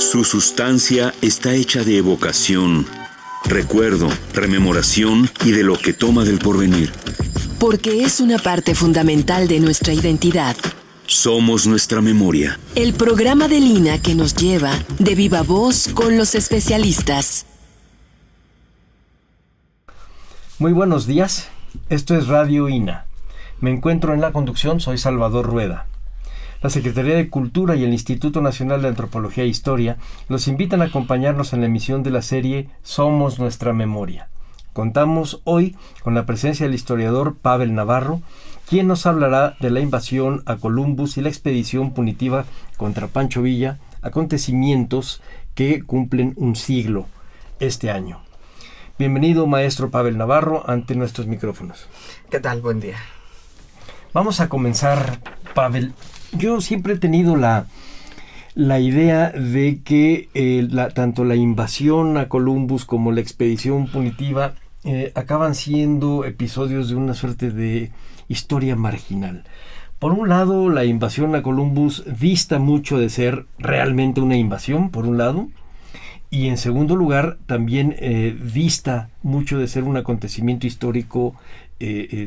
Su sustancia está hecha de evocación, recuerdo, rememoración y de lo que toma del porvenir. Porque es una parte fundamental de nuestra identidad. Somos nuestra memoria. El programa del INA que nos lleva de viva voz con los especialistas. Muy buenos días, esto es Radio INA. Me encuentro en la conducción, soy Salvador Rueda. La Secretaría de Cultura y el Instituto Nacional de Antropología e Historia los invitan a acompañarnos en la emisión de la serie Somos Nuestra Memoria. Contamos hoy con la presencia del historiador Pavel Navarro, quien nos hablará de la invasión a Columbus y la expedición punitiva contra Pancho Villa, acontecimientos que cumplen un siglo este año. Bienvenido, maestro Pavel Navarro, ante nuestros micrófonos. ¿Qué tal? Buen día. Vamos a comenzar, Pavel. Yo siempre he tenido la idea de que tanto la invasión a Columbus como la expedición punitiva acaban siendo episodios de una suerte de historia marginal. Por un lado, la invasión a Columbus dista mucho de ser realmente una invasión, por un lado, y en segundo lugar, también dista mucho de ser un acontecimiento histórico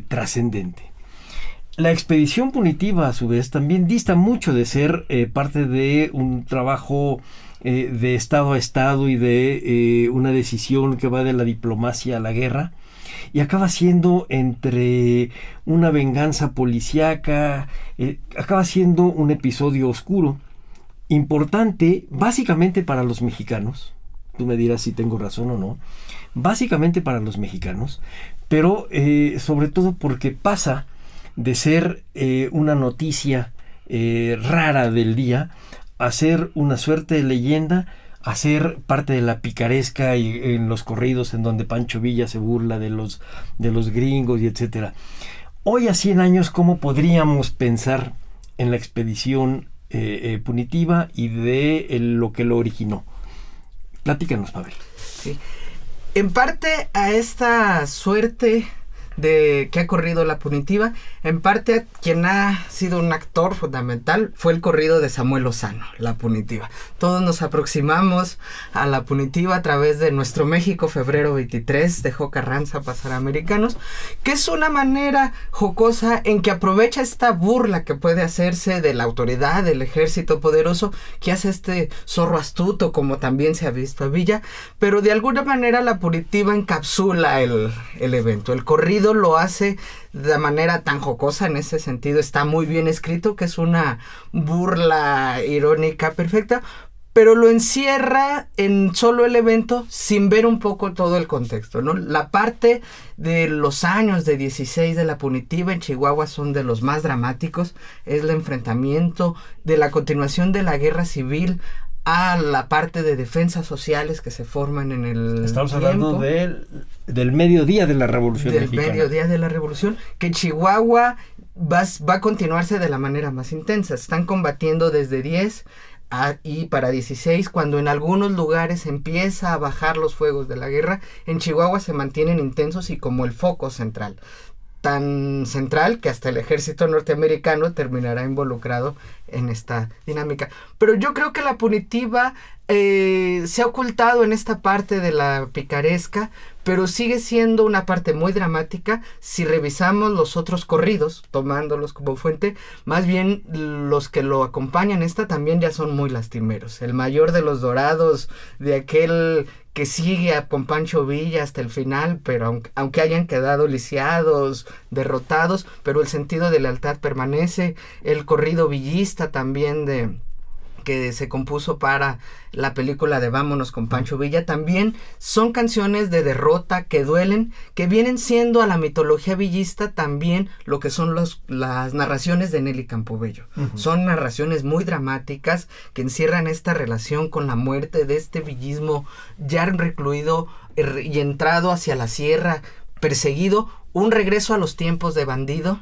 trascendente. La expedición punitiva, a su vez, también dista mucho de ser parte de un trabajo de Estado a Estado y de una decisión que va de la diplomacia a la guerra, y acaba siendo entre una venganza policíaca, acaba siendo un episodio oscuro, importante básicamente para los mexicanos. Tú me dirás si tengo razón o no. Básicamente para los mexicanos, pero sobre todo porque pasa de ser una noticia rara del día a ser una suerte de leyenda, a ser parte de la picaresca y en los corridos en donde Pancho Villa se burla de los gringos y etcétera. Hoy, a 100 años, ¿cómo podríamos pensar en la expedición punitiva y de lo que lo originó? Platícanos, Pavel. Sí. En parte a esta suerte de que ha corrido la punitiva, en parte quien ha sido un actor fundamental fue el corrido de Samuel Lozano, la punitiva. Todos nos aproximamos a la punitiva a través de Nuestro México, febrero 23, dejó Carranza pasar a americanos, que es una manera jocosa en que aprovecha esta burla que puede hacerse de la autoridad, del ejército poderoso, que hace este zorro astuto, como también se ha visto a Villa, pero de alguna manera la punitiva encapsula el evento. El corrido lo hace de manera tan jocosa, en ese sentido está muy bien escrito, que es una burla irónica perfecta, pero lo encierra en solo el evento sin ver un poco todo el contexto, ¿no? La parte de los años de 16 de la punitiva en Chihuahua son de los más dramáticos, es el enfrentamiento de la continuación de la guerra civil a la parte de defensas sociales que se forman en el Estamos hablando del mediodía de la Revolución Mexicana. Del mediodía de la Revolución, que en Chihuahua va a continuarse de la manera más intensa. Están combatiendo desde 10 y para 16, cuando en algunos lugares empieza a bajar los fuegos de la guerra, en Chihuahua se mantienen intensos y como el foco central. Tan central que hasta el ejército norteamericano terminará involucrado en esta dinámica. Pero yo creo que la punitiva se ha ocultado en esta parte de la picaresca, pero sigue siendo una parte muy dramática. Si revisamos los otros corridos, tomándolos como fuente, más bien los que lo acompañan también ya son muy lastimeros. El Mayor de los Dorados, de aquel que sigue con Pancho Villa hasta el final, pero aunque hayan quedado lisiados, derrotados, pero el sentido de lealtad permanece. El corrido villista también que se compuso para la película de Vámonos con Pancho Villa, también son canciones de derrota que duelen, que vienen siendo a la mitología villista también lo que son las narraciones de Nelly Campobello. Uh-huh. Son narraciones muy dramáticas que encierran esta relación con la muerte de este villismo ya recluido y entrado hacia la sierra, perseguido, un regreso a los tiempos de bandido,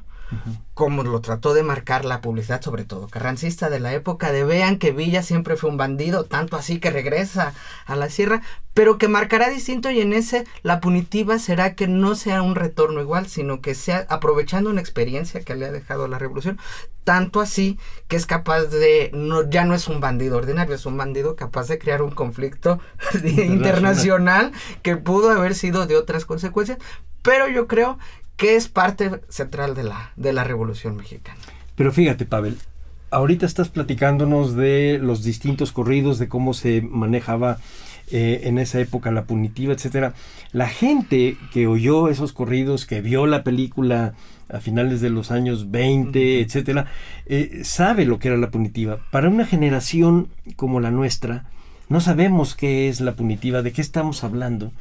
como lo trató de marcar la publicidad, sobre todo carrancista de la época, de vean que Villa siempre fue un bandido, tanto así que regresa a la sierra, pero que marcará distinto, y en ese la punitiva será que no sea un retorno igual, sino que sea aprovechando una experiencia que le ha dejado la revolución, tanto así que es capaz de, ya no es un bandido ordinario, es un bandido capaz de crear un conflicto internacional que pudo haber sido de otras consecuencias, pero yo creo que es parte central de la Revolución Mexicana. Pero fíjate, Pavel, ahorita estás platicándonos de los distintos corridos, de cómo se manejaba en esa época la punitiva, etcétera. La gente que oyó esos corridos, que vio la película a finales de los años 20, etcétera, sabe lo que era la punitiva. Para una generación como la nuestra, no sabemos qué es la punitiva, de qué estamos hablando.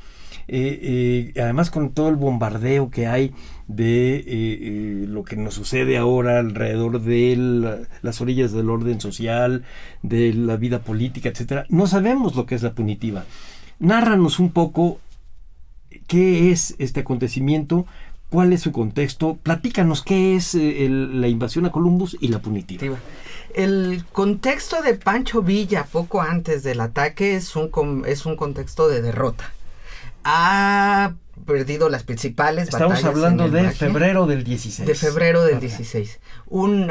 Además, con todo el bombardeo que hay de lo que nos sucede ahora alrededor de las orillas del orden social, de la vida política, etcétera, no sabemos lo que es la punitiva. Nárranos un poco qué es este acontecimiento, cuál es su contexto, platícanos qué es la invasión a Columbus y la punitiva. El contexto de Pancho Villa poco antes del ataque es un contexto de derrota. Ha perdido las principales batallas. Estamos hablando de febrero del 16. De febrero del 16.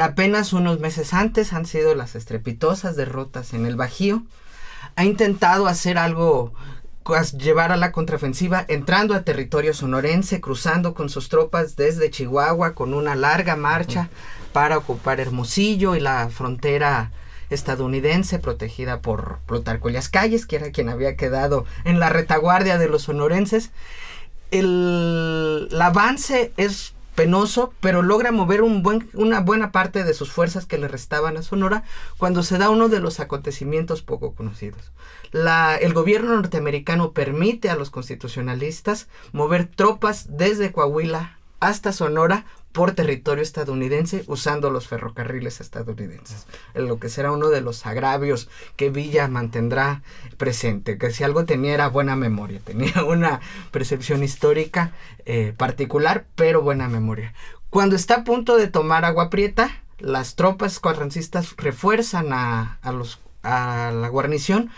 Apenas unos meses antes han sido las estrepitosas derrotas en el Bajío. Ha intentado hacer algo, llevar a la contraofensiva, entrando a territorio sonorense, cruzando con sus tropas desde Chihuahua, con una larga marcha para ocupar Hermosillo y la frontera estadounidense protegida por Plutarco Elías Calles, que era quien había quedado en la retaguardia de los sonorenses. El avance es penoso, pero logra mover una buena parte de sus fuerzas que le restaban a Sonora cuando se da uno de los acontecimientos poco conocidos. El gobierno norteamericano permite a los constitucionalistas mover tropas desde Coahuila hasta Sonora por territorio estadounidense usando los ferrocarriles estadounidenses, en lo que será uno de los agravios que Villa mantendrá presente, que si algo tenía era buena memoria, tenía una percepción histórica particular, pero buena memoria. Cuando está a punto de tomar Agua Prieta, las tropas carrancistas refuerzan a la guarnición.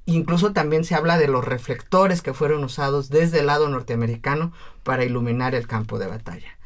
Incluso también se habla de los reflectores que fueron usados desde el lado norteamericano para iluminar el campo de batalla.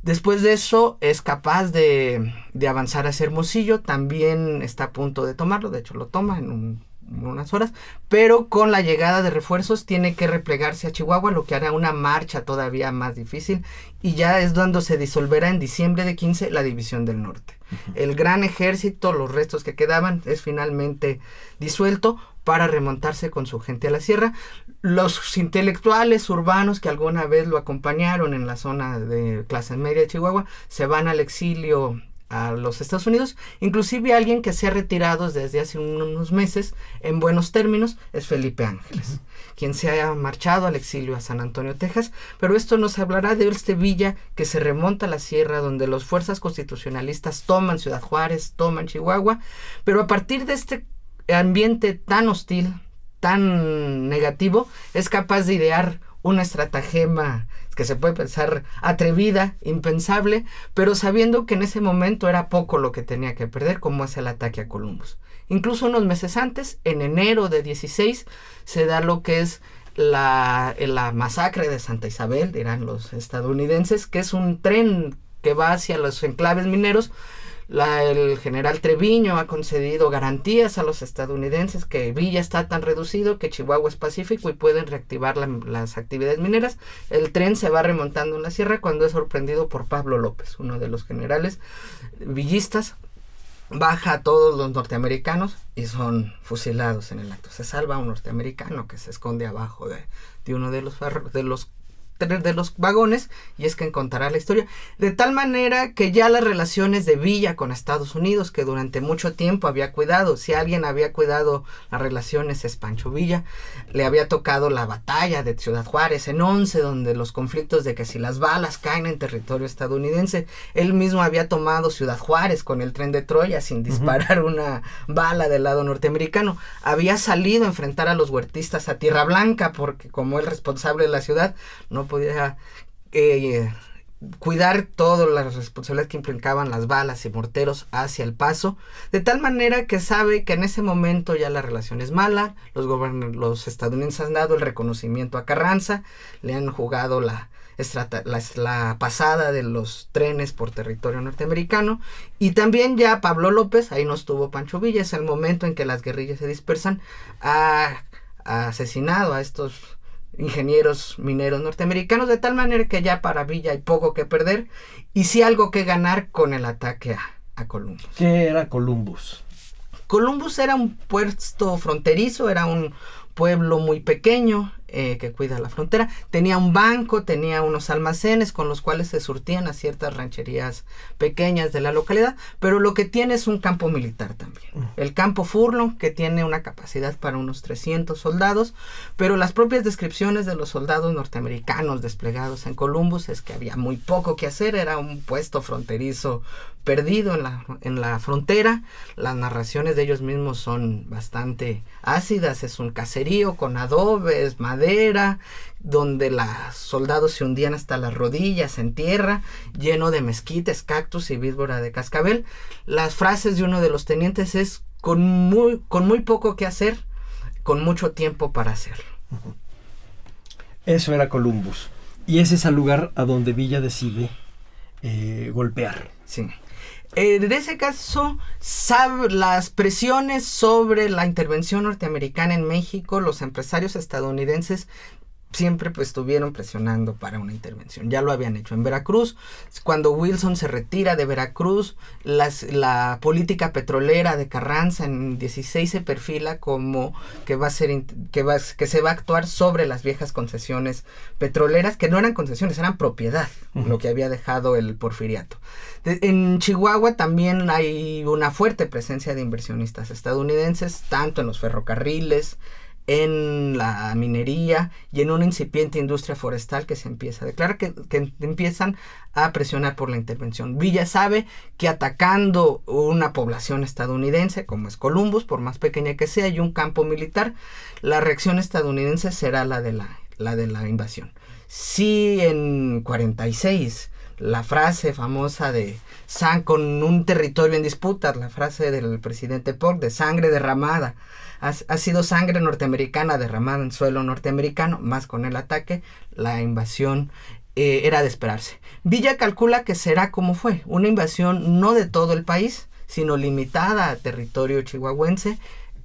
Después de eso es capaz de avanzar hacia Hermosillo, también está a punto de tomarlo, de hecho lo toma en unas horas, pero con la llegada de refuerzos tiene que replegarse a Chihuahua, lo que hará una marcha todavía más difícil, y ya es cuando se disolverá en diciembre de 15 la División del Norte. El gran ejército, los restos que quedaban, es finalmente disuelto para remontarse con su gente a la sierra. Los intelectuales urbanos que alguna vez lo acompañaron en la zona de clase media de Chihuahua se van al exilio a los Estados Unidos. Inclusive alguien que se ha retirado desde hace unos meses en buenos términos es Felipe Ángeles, quien se ha marchado al exilio a San Antonio, Texas. Pero esto nos hablará de este Villa que se remonta a la sierra, donde las fuerzas constitucionalistas toman Ciudad Juárez, toman Chihuahua, pero a partir de este ambiente tan hostil, tan negativo, es capaz de idear una estratagema que se puede pensar atrevida, impensable, pero sabiendo que en ese momento era poco lo que tenía que perder, como es el ataque a Columbus. Incluso unos meses antes, en enero de 16, se da lo que es la masacre de Santa Isabel, dirán los estadounidenses, que es un tren que va hacia los enclaves mineros. El general Treviño ha concedido garantías a los estadounidenses que Villa está tan reducido que Chihuahua es pacífico y pueden reactivar las actividades mineras. El tren se va remontando en la sierra cuando es sorprendido por Pablo López, uno de los generales villistas. Baja a todos los norteamericanos y son fusilados en el acto. Se salva un norteamericano que se esconde abajo de uno de los vagones, y es que contará la historia, de tal manera que ya las relaciones de Villa con Estados Unidos, que durante mucho tiempo había cuidado, si alguien había cuidado las relaciones es Pancho Villa. Le había tocado la batalla de Ciudad Juárez en 11, donde los conflictos de que si las balas caen en territorio estadounidense, él mismo había tomado Ciudad Juárez con el tren de Troya sin disparar una bala del lado norteamericano. Había salido a enfrentar a los huertistas a Tierra Blanca porque como el responsable de la ciudad no podía cuidar todas las responsabilidades que implicaban las balas y morteros hacia El Paso, de tal manera que sabe que en ese momento ya la relación es mala, los estadounidenses han dado el reconocimiento a Carranza, le han jugado la pasada de los trenes por territorio norteamericano, y también ya Pablo López, ahí no estuvo Pancho Villa, es el momento en que las guerrillas se dispersan, ha asesinado a estos ingenieros mineros norteamericanos, de tal manera que ya para Villa hay poco que perder y sí algo que ganar con el ataque a Columbus. ¿Qué era Columbus? Columbus era un puesto fronterizo, era un pueblo muy pequeño que cuida la frontera, tenía un banco, tenía unos almacenes con los cuales se surtían a ciertas rancherías pequeñas de la localidad, pero lo que tiene es un campo militar también. El campo Furlong, que tiene una capacidad para unos 300 soldados, pero las propias descripciones de los soldados norteamericanos desplegados en Columbus es que había muy poco que hacer, era un puesto fronterizo perdido en la frontera. Las narraciones de ellos mismos son bastante ácidas, es un caserío con adobes, madera, donde los soldados se hundían hasta las rodillas en tierra, lleno de mezquites, cactus y víbora de cascabel. Las frases de uno de los tenientes es con muy poco que hacer, con mucho tiempo para hacerlo. Eso era Columbus, y ese es el lugar a donde Villa decide golpear. Sí. En ese caso, las presiones sobre la intervención norteamericana en México, los empresarios estadounidenses siempre pues estuvieron presionando para una intervención. Ya lo habían hecho en Veracruz. Cuando Wilson se retira de Veracruz, la política petrolera de Carranza en 16 se perfila como que se va a actuar sobre las viejas concesiones petroleras, que no eran concesiones, eran propiedad, lo que había dejado el porfiriato. En Chihuahua también hay una fuerte presencia de inversionistas estadounidenses, tanto en los ferrocarriles, en la minería y en una incipiente industria forestal que se empieza a declarar, que empiezan a presionar por la intervención. Villa sabe que atacando una población estadounidense como es Columbus, por más pequeña que sea, y un campo militar, la reacción estadounidense será la de la invasión. Si en 46 la frase famosa de con un territorio en disputa, la frase del presidente Polk de sangre derramada, ha sido sangre norteamericana derramada en suelo norteamericano, más con el ataque, la invasión era de esperarse. Villa calcula que será como fue, una invasión no de todo el país, sino limitada a territorio chihuahuense,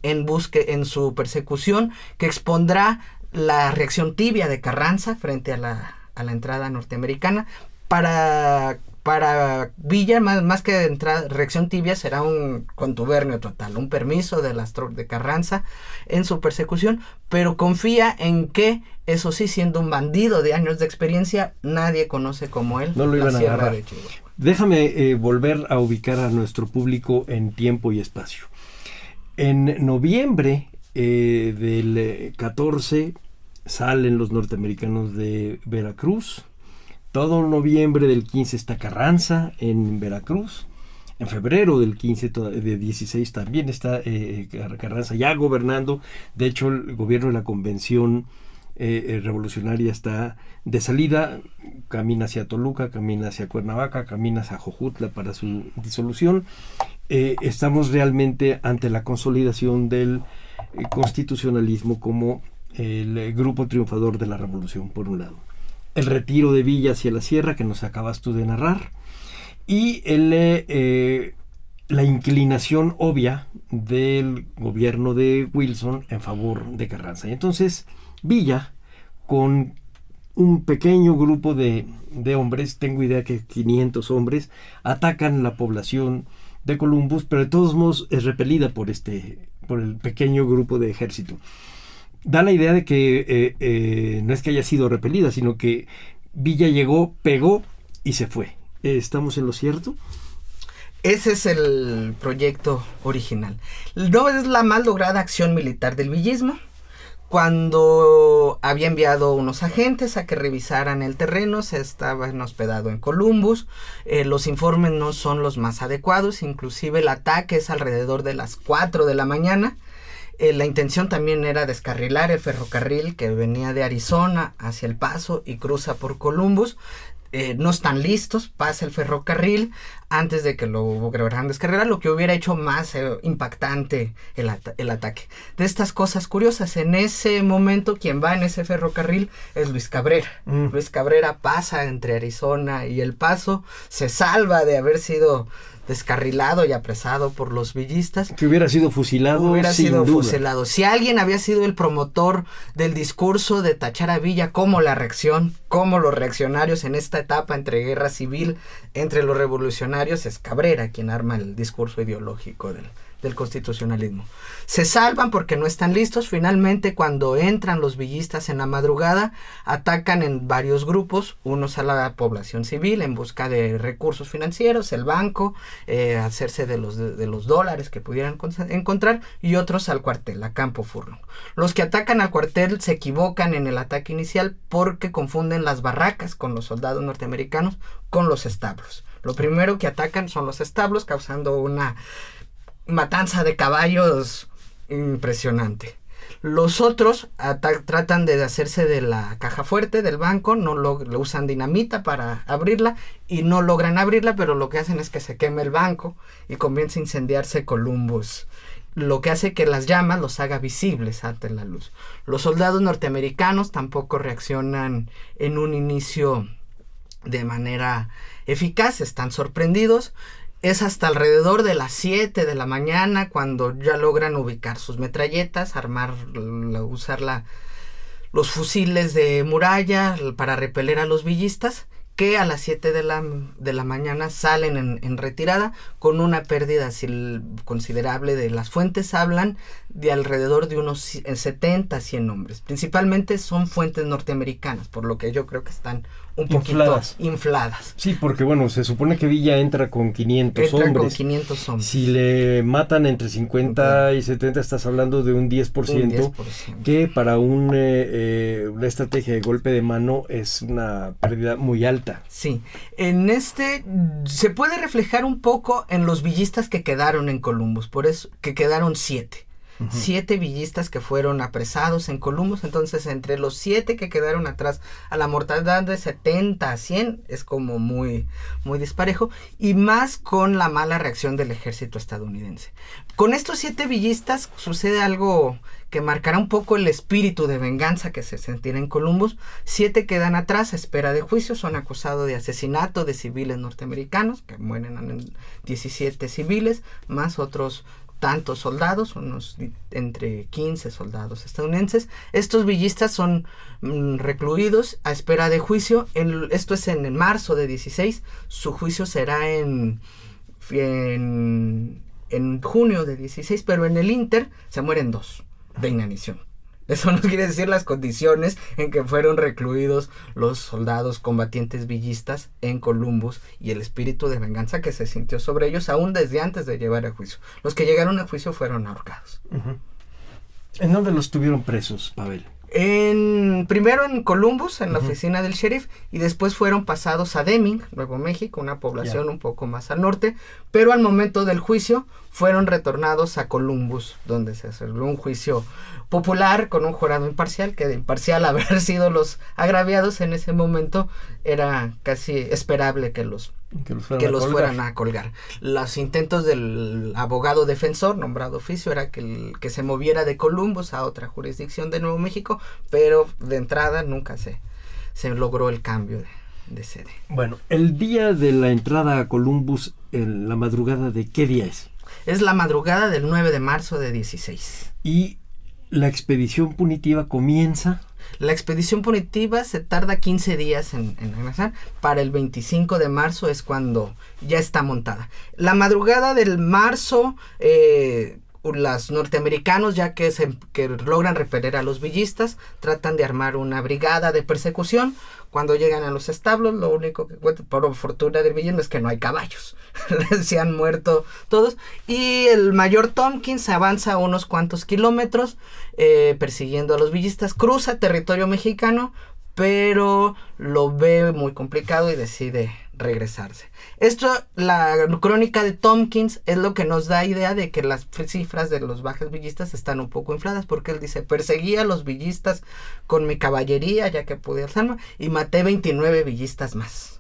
en su persecución, que expondrá la reacción tibia de Carranza frente a la entrada norteamericana. Para Villa, más que reacción tibia, será un contubernio total, un permiso de Carranza en su persecución, pero confía en que, eso sí, siendo un bandido de años de experiencia, nadie conoce como él no lo iban la a Sierra agarrar. de Chihuahua. Déjame volver a ubicar a nuestro público en tiempo y espacio. En noviembre del 14 salen los norteamericanos de Veracruz. Todo noviembre del 15 está Carranza en Veracruz. En febrero del 15 de 16 también está Carranza ya gobernando. De hecho, el gobierno de la Convención Revolucionaria está de salida. Camina hacia Toluca, camina hacia Cuernavaca, camina hacia Jojutla para su disolución. Estamos realmente ante la consolidación del constitucionalismo como el grupo triunfador de la revolución, por un lado. El retiro de Villa hacia la sierra, que nos acabas tú de narrar, y la inclinación obvia del gobierno de Wilson en favor de Carranza. Y entonces Villa, con un pequeño grupo de hombres, tengo idea que 500 hombres, atacan la población de Columbus, pero de todos modos es repelida por el pequeño grupo de ejército. Da la idea de que no es que haya sido repelida, sino que Villa llegó, pegó y se fue. ¿Estamos en lo cierto? Ese es el proyecto original. No es la mal lograda acción militar del villismo. Cuando había enviado unos agentes a que revisaran el terreno, se estaban hospedado en Columbus. Los informes no son los más adecuados, inclusive el ataque es alrededor de las 4 de la mañana. La intención también era descarrilar el ferrocarril que venía de Arizona hacia El Paso y cruza por Columbus. no están listos, pasa el ferrocarril antes de que lo lograran descargar, lo que hubiera hecho más impactante el ataque. De estas cosas curiosas, en ese momento quien va en ese ferrocarril es Luis Cabrera. Luis Cabrera pasa entre Arizona y El Paso, se salva de haber sido descarrilado y apresado por los villistas. Que hubiera sido fusilado. Hubiera sin sido duda. fusilado. Si alguien había sido el promotor del discurso de tachar a Villa como la reacción, como los reaccionarios en esta etapa entre guerra civil, entre los revolucionarios, es Cabrera quien arma el discurso ideológico del constitucionalismo. Se salvan porque no están listos. Finalmente, cuando entran los villistas en la madrugada, atacan en varios grupos, unos a la población civil en busca de recursos financieros, el banco, hacerse de los dólares que pudieran encontrar, y otros al cuartel, a Campo Furlong. Los que atacan al cuartel se equivocan en el ataque inicial porque confunden las barracas con los soldados norteamericanos con los establos. Lo primero que atacan son los establos, causando una matanza de caballos impresionante. Los otros tratan de hacerse de la caja fuerte del banco, lo usan dinamita para abrirla y no logran abrirla, pero lo que hacen es que se queme el banco y comienza a incendiarse Columbus, lo que hace que las llamas los haga visibles ante la luz. Los soldados norteamericanos tampoco reaccionan en un inicio de manera eficaz, están sorprendidos. Es hasta alrededor de las 7 de la mañana cuando ya logran ubicar sus metralletas, usar los fusiles de muralla para repeler a los villistas, que a las 7 de la mañana salen en retirada con una pérdida considerable. De las fuentes hablan de alrededor de unos 70 a 100 hombres. Principalmente son fuentes norteamericanas, por lo que yo creo que están un poquito infladas. Sí, porque bueno, se supone que Villa entra con 500 hombres. Con 500 hombres. Si le matan entre 50 y 70, estás hablando de un 10%, que para una estrategia de golpe de mano es una pérdida muy alta. Sí, se puede reflejar un poco en los villistas que quedaron en Columbus, por eso que quedaron 7. 7 villistas que fueron apresados en Columbus. Entonces, entre los 7 que quedaron atrás, a la mortandad de 70 a 100 es como muy, muy disparejo, y más con la mala reacción del ejército estadounidense. Con estos 7 villistas sucede algo que marcará un poco el espíritu de venganza que se sentirá en Columbus. 7 quedan atrás a espera de juicio, son acusados de asesinato de civiles norteamericanos, que mueren 17 civiles, más otros tantos soldados, unos entre 15 soldados estadounidenses. Estos villistas son recluidos a espera de juicio. Esto es en marzo de 16. Su juicio será en junio de 16, pero en el Inter se mueren 2 de inanición. Eso no quiere decir las condiciones en que fueron recluidos los soldados combatientes villistas en Columbus y el espíritu de venganza que se sintió sobre ellos aún desde antes de llevar a juicio. Los que llegaron a juicio fueron ahorcados. ¿En dónde los tuvieron presos, Pavel? Primero en Columbus, en la oficina del sheriff, y después fueron pasados a Deming, Nuevo México, una población un poco más al norte, pero al momento del juicio fueron retornados a Columbus, donde se celebró un juicio popular con un jurado imparcial, que de imparcial haber sido los agraviados en ese momento, era casi esperable que los fueran a colgar. Los intentos del abogado defensor nombrado oficio era que se moviera de Columbus a otra jurisdicción de Nuevo México, pero de entrada nunca se logró el cambio de sede. Bueno, el día de la entrada a Columbus, la madrugada de ¿qué día es? Es la madrugada del 9 de marzo de 16. Y la expedición punitiva comienza. La expedición punitiva se tarda 15 días en regresar. Para el 25 de marzo es cuando ya está montada. La madrugada del marzo, los norteamericanos, ya que logran repeler a los villistas, tratan de armar una brigada de persecución. Cuando llegan a los establos, lo único que encuentran, por fortuna del villano, es que no hay caballos. Se han muerto todos. Y el mayor Tompkins avanza unos cuantos kilómetros persiguiendo a los villistas. Cruza territorio mexicano, pero lo ve muy complicado y decide regresarse. La crónica de Tompkins es lo que nos da idea de que las cifras de los bajas villistas están un poco infladas, porque él dice: perseguí a los villistas con mi caballería ya que pude alzarme y maté 29 villistas más.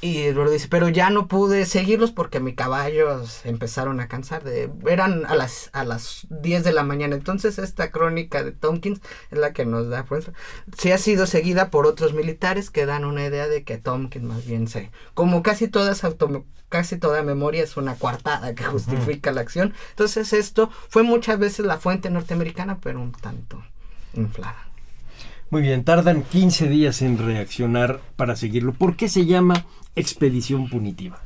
Y luego dice, pero ya no pude seguirlos porque mis caballos empezaron a cansar. Eran a las 10 de la mañana. Entonces esta crónica de Tompkins es la que nos da pues, sí ha sido seguida por otros militares que dan una idea de que Tompkins más bien como casi toda memoria es una coartada que justifica la acción. Entonces esto fue muchas veces la fuente norteamericana, pero un tanto inflada. Muy bien, tardan 15 días en reaccionar para seguirlo. ¿Por qué se llama expedición punitiva?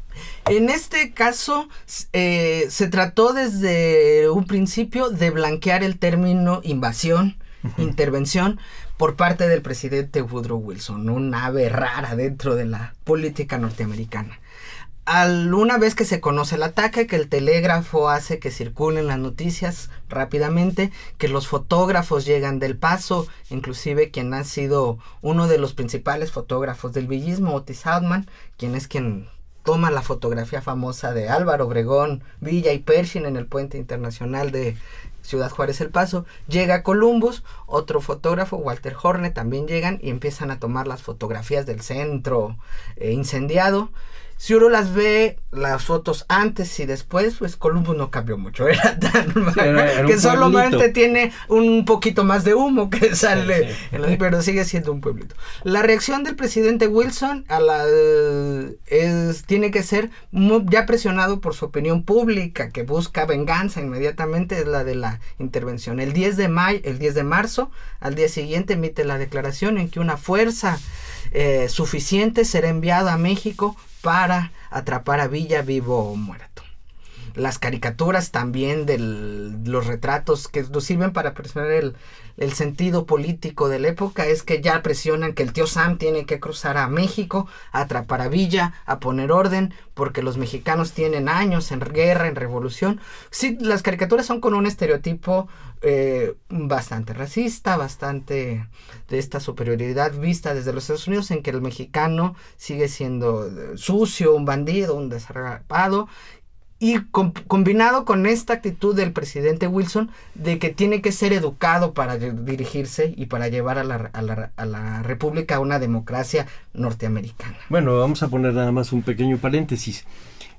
En este caso, se trató desde un principio de blanquear el término invasión, intervención, por parte del presidente Woodrow Wilson, un ave rara dentro de la política norteamericana. Una vez que se conoce el ataque, que el telégrafo hace que circulen las noticias rápidamente, que los fotógrafos llegan del Paso, inclusive quien ha sido uno de los principales fotógrafos del villismo, Otis Altman, quien toma la fotografía famosa de Álvaro Obregón, Villa y Pershing en el puente internacional de Ciudad Juárez El Paso, llega a Columbus, otro fotógrafo, Walter Horne, también llegan y empiezan a tomar las fotografías del centro incendiado. Si uno las ve, las fotos antes y después, pues Columbus no cambió mucho. Era tan era que solamente tiene un poquito más de humo que sale, sí. Pero sigue siendo un pueblito. La reacción del presidente Wilson tiene que ser ya presionado por su opinión pública, que busca venganza inmediatamente, es la de la intervención. El 10 de marzo, al día siguiente, emite la declaración en que una fuerza suficiente será enviada a México para atrapar a Villa vivo o muerto. Las caricaturas también de los retratos que nos sirven para presionar el sentido político de la época es que ya presionan que el tío Sam tiene que cruzar a México, a atrapar a Villa, a poner orden, porque los mexicanos tienen años en guerra, en revolución. Sí, las caricaturas son con un estereotipo bastante racista, bastante de esta superioridad vista desde los Estados Unidos, en que el mexicano sigue siendo sucio, un bandido, un desarrapado. Y combinado con esta actitud del presidente Wilson de que tiene que ser educado para dirigirse y para llevar a la república a una democracia norteamericana. Bueno, vamos a poner nada más un pequeño paréntesis.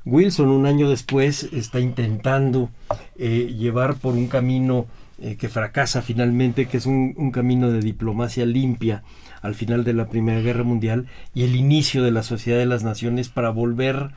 Wilson, un año después, está intentando llevar por un camino que fracasa finalmente, que es un camino de diplomacia limpia al final de la Primera Guerra Mundial y el inicio de la Sociedad de las Naciones para volver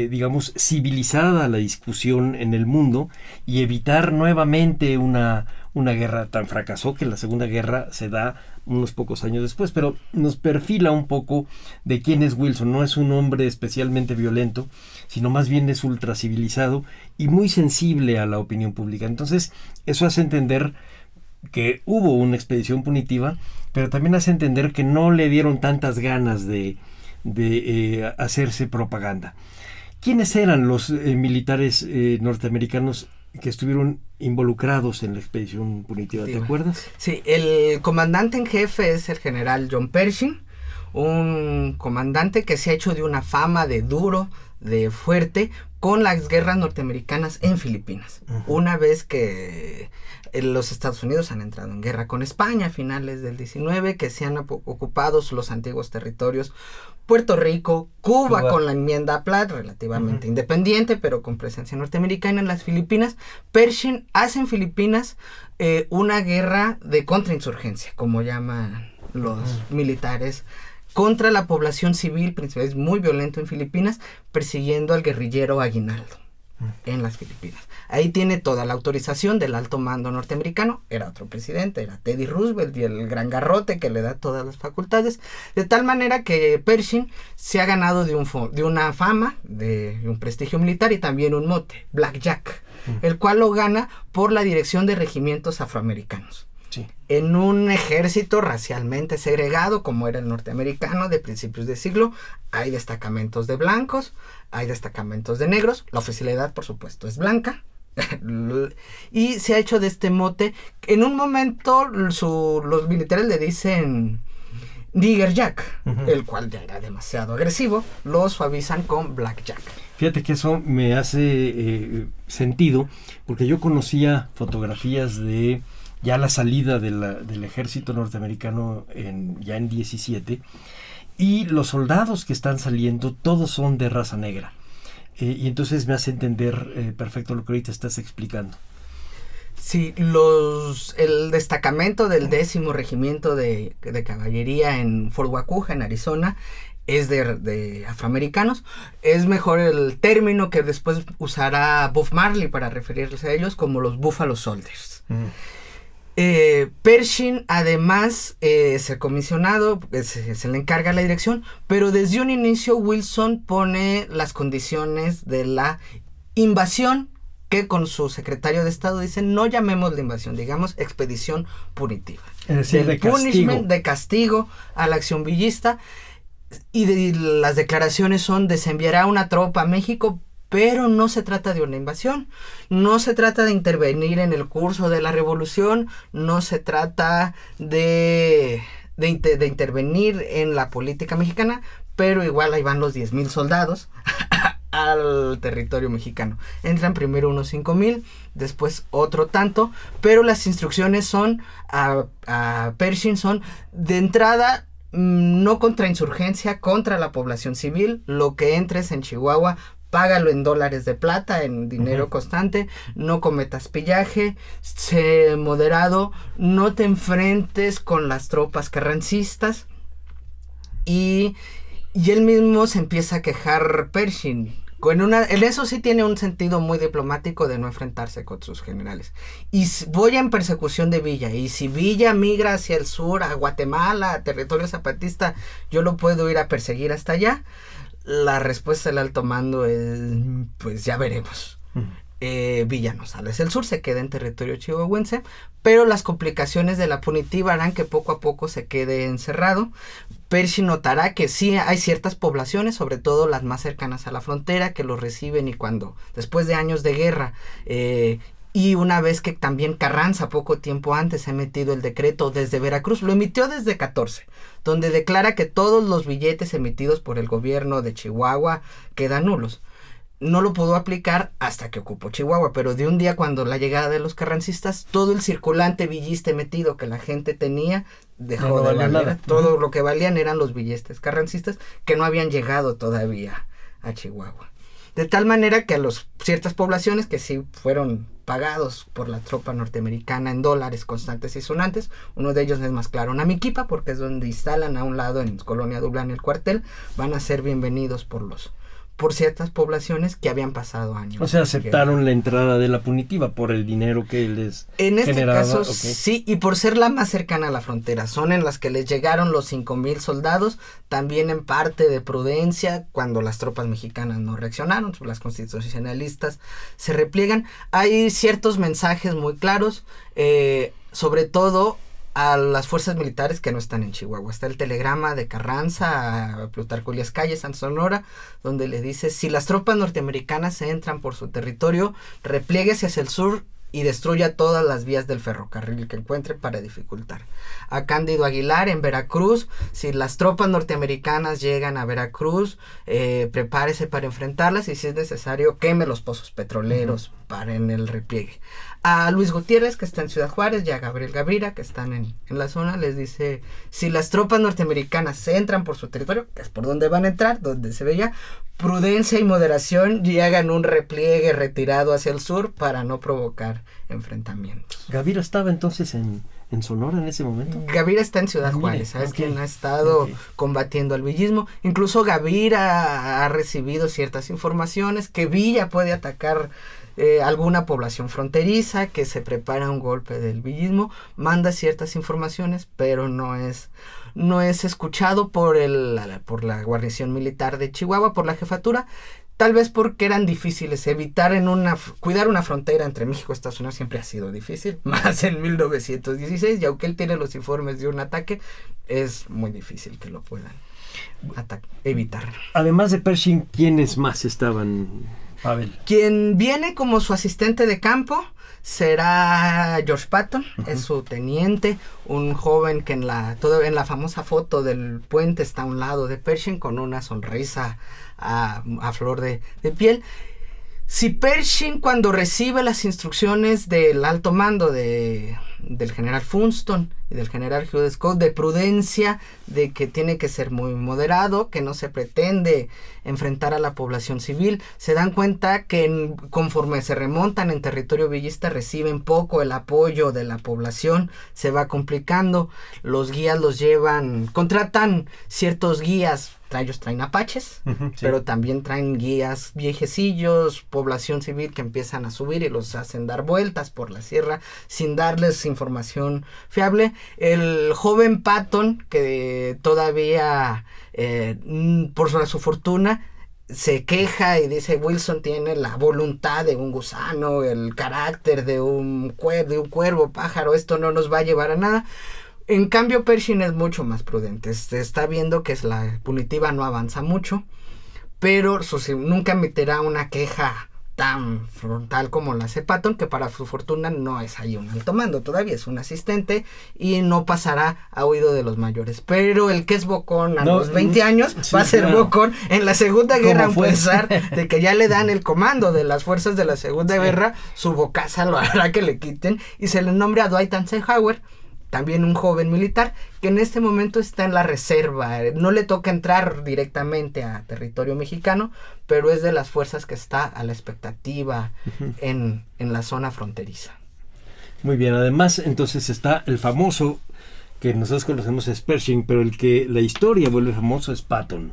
digamos, civilizada la discusión en el mundo y evitar nuevamente una guerra. Tan fracasó que la Segunda Guerra se da unos pocos años después, pero nos perfila un poco de quién es Wilson. No es un hombre especialmente violento, sino más bien es ultracivilizado y muy sensible a la opinión pública. Entonces, eso hace entender que hubo una expedición punitiva, pero también hace entender que no le dieron tantas ganas de hacerse propaganda. ¿Quiénes eran los militares norteamericanos que estuvieron involucrados en la expedición punitiva? ¿Te acuerdas? Sí, el comandante en jefe es el general John Pershing, un comandante que se ha hecho de una fama de duro, de fuerte, con las guerras norteamericanas en Filipinas. Uh-huh. Una vez que los Estados Unidos han entrado en guerra con España a finales del 19, que se han ocupado los antiguos territorios Puerto Rico, Cuba con la enmienda Platt, relativamente independiente, pero con presencia norteamericana en las Filipinas. Pershing hace en Filipinas una guerra de contrainsurgencia, como llaman los militares, contra la población civil, es muy violento en Filipinas, persiguiendo al guerrillero Aguinaldo en las Filipinas. Ahí tiene toda la autorización del alto mando norteamericano, era otro presidente, era Teddy Roosevelt, y el gran garrote que le da todas las facultades, de tal manera que Pershing se ha ganado de una fama, de un prestigio militar y también un mote, Black Jack, el cual lo gana por la dirección de regimientos afroamericanos. Sí. En un ejército racialmente segregado como era el norteamericano de principios de siglo, hay destacamentos de blancos, hay destacamentos de negros, la oficialidad por supuesto es blanca, y se ha hecho de este mote. En un momento los militares le dicen Nigger Jack, el cual ya era demasiado agresivo, lo suavizan con Black Jack. Fíjate que eso me hace sentido, porque yo conocía fotografías de ya la salida del ejército norteamericano ya en 17, y los soldados que están saliendo todos son de raza negra. Y entonces me hace entender perfecto lo que ahorita estás explicando. Sí, el destacamento del 10º Regimiento de Caballería en Fort Wakuja, en Arizona, es de afroamericanos. Es mejor el término que después usará Bob Marley para referirse a ellos como los Buffalo Soldiers. Pershing además es el comisionado, se le encarga la dirección, pero desde un inicio Wilson pone las condiciones de la invasión, que con su secretario de Estado dicen: no llamemos la invasión, digamos expedición punitiva. Es decir, de punishment, de castigo a la acción villista. Y las declaraciones son de: se enviará una tropa a México, pero no se trata de una invasión, no se trata de intervenir en el curso de la revolución, no se trata de intervenir en la política mexicana, pero igual ahí van los 10,000 soldados al territorio mexicano. Entran primero unos 5,000, después otro tanto, pero las instrucciones son a Pershing son de entrada no contra insurgencia, contra la población civil. Lo que entres en Chihuahua, págalo en dólares de plata, en dinero constante, no cometas pillaje, sé moderado, no te enfrentes con las tropas carrancistas. Y él mismo se empieza a quejar, Pershing. En eso sí tiene un sentido muy diplomático de no enfrentarse con sus generales. Y voy en persecución de Villa, y si Villa migra hacia el sur, a Guatemala, a territorio zapatista, yo lo puedo ir a perseguir hasta allá. La respuesta del alto mando es: pues ya veremos. Villa no sale hacia el sur, se queda en territorio chihuahuense, pero las complicaciones de la punitiva harán que poco a poco se quede encerrado. Pershing notará que sí hay ciertas poblaciones, sobre todo las más cercanas a la frontera, que lo reciben, y cuando, después de años de guerra, y una vez que también Carranza poco tiempo antes ha emitido el decreto desde Veracruz, lo emitió desde 14, donde declara que todos los billetes emitidos por el gobierno de Chihuahua quedan nulos. No lo pudo aplicar hasta que ocupó Chihuahua, pero de un día, cuando la llegada de los carrancistas, todo el circulante villista emitido que la gente tenía dejó de valer nada. Todo lo que valían eran los billetes carrancistas que no habían llegado todavía a Chihuahua. De tal manera que a ciertas poblaciones que sí fueron pagados por la tropa norteamericana en dólares constantes y sonantes, uno de ellos es más claro, Namiquipa, porque es donde instalan a un lado en Colonia Dublán el cuartel, van a ser bienvenidos por ciertas poblaciones que habían pasado años. O sea, aceptaron la entrada de la punitiva por el dinero que les en este generaba. caso, okay. Sí, y por ser la más cercana a la frontera. Son en las que les llegaron los 5,000 soldados, también en parte de prudencia, cuando las tropas mexicanas no reaccionaron, las constitucionalistas se repliegan. Hay ciertos mensajes muy claros, sobre todo a las fuerzas militares que no están en Chihuahua. Está el telegrama de Carranza a Plutarco Elías Calles, en Sonora, donde le dice: si las tropas norteamericanas entran por su territorio, replieguese hacia el sur y destruya todas las vías del ferrocarril que encuentre para dificultar. A Cándido Aguilar en Veracruz: si las tropas norteamericanas llegan a Veracruz, prepárese para enfrentarlas, y si es necesario, queme los pozos petroleros para en el repliegue. A Luis Gutiérrez, que está en Ciudad Juárez, y a Gabriel Gavira, que están en la zona, les dice: si las tropas norteamericanas entran por su territorio, que es por donde van a entrar, donde se veía, prudencia y moderación, y hagan un repliegue retirado hacia el sur para no provocar enfrentamientos. ¿Gavira estaba entonces en Sonora en ese momento? Gavira está en Ciudad Juárez, ¿sabes? Quien ha estado combatiendo al villismo. Incluso Gavira ha recibido ciertas informaciones que Villa puede atacar alguna población fronteriza, que se prepara un golpe del villismo, manda ciertas informaciones, pero no es escuchado por la guarnición militar de Chihuahua, por la jefatura, tal vez porque eran difíciles. Cuidar una frontera entre México y Estados Unidos siempre ha sido difícil, más en 1916, y aunque él tiene los informes de un ataque, es muy difícil que lo puedan evitar. Además de Pershing, ¿quiénes más estaban, Pavel? Quien viene como su asistente de campo será George Patton, es su teniente, un joven que en la famosa foto del puente está a un lado de Pershing con una sonrisa a flor de piel. Si Pershing, cuando recibe las instrucciones del alto mando del general Funston, y del general Hugh Scott, de prudencia, de que tiene que ser muy moderado, que no se pretende enfrentar a la población civil. Se dan cuenta que conforme se remontan en territorio villista reciben poco el apoyo de la población, se va complicando, los guías los llevan, contratan ciertos guías, ellos traen apaches, sí, pero también traen guías viejecillos, población civil que empiezan a subir y los hacen dar vueltas por la sierra sin darles información fiable. El joven Patton, que todavía por su fortuna se queja y dice: Wilson tiene la voluntad de un gusano, el carácter de un cuervo pájaro, esto no nos va a llevar a nada. En cambio, Pershing es mucho más prudente. Se está viendo que la punitiva no avanza mucho, pero nunca emitirá una queja tan frontal como la hace Patton, que para su fortuna no es ahí un alto mando, todavía es un asistente y no pasará a oído de los mayores. Pero el que es bocón a los 20 años sí, va a ser bocón en la Segunda Guerra, a pesar de que ya le dan el comando de las fuerzas de la Segunda Guerra, su bocaza lo hará que le quiten y se le nombra a Dwight Eisenhower, también un joven militar que en este momento está en la reserva. No le toca entrar directamente a territorio mexicano, pero es de las fuerzas que está a la expectativa en la zona fronteriza. Muy bien, además entonces está el famoso, que nosotros conocemos es Pershing, pero el que la historia vuelve famoso es Patton.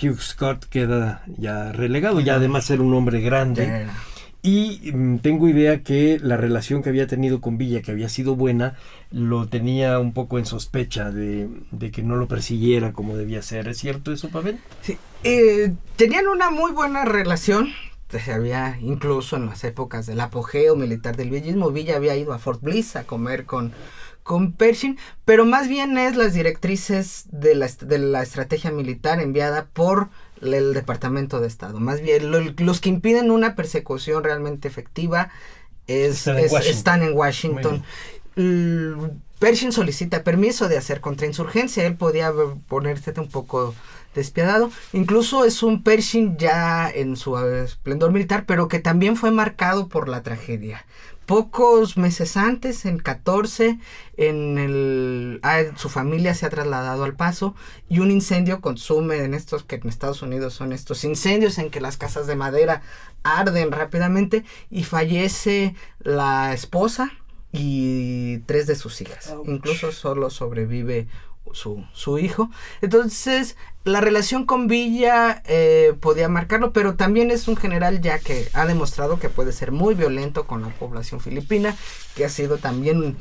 Hugh Scott queda ya relegado, ya además era un hombre grande. Y tengo idea que la relación que había tenido con Villa, que había sido buena, lo tenía un poco en sospecha de que no lo persiguiera como debía ser. ¿Es cierto eso, Pavel? Sí, tenían una muy buena relación. Se había, incluso en las épocas del apogeo militar del villismo, Villa había ido a Fort Bliss a comer con Pershing, pero más bien es las directrices de la estrategia militar enviada por el Departamento de Estado. Más bien los que impiden una persecución realmente efectiva están en Washington. Pershing solicita permiso de hacer contrainsurgencia. Él podía ponerse un poco despiadado. Incluso es un Pershing ya en su esplendor militar, pero que también fue marcado por la tragedia. Pocos meses antes, en 14, su familia se ha trasladado al Paso y un incendio consume que en Estados Unidos son estos incendios en que las casas de madera arden rápidamente y fallece la esposa y 3 de sus hijas. Incluso solo sobrevive su hijo. Entonces la relación con Villa podía marcarlo, pero también es un general ya que ha demostrado que puede ser muy violento con la población filipina, que ha sido también,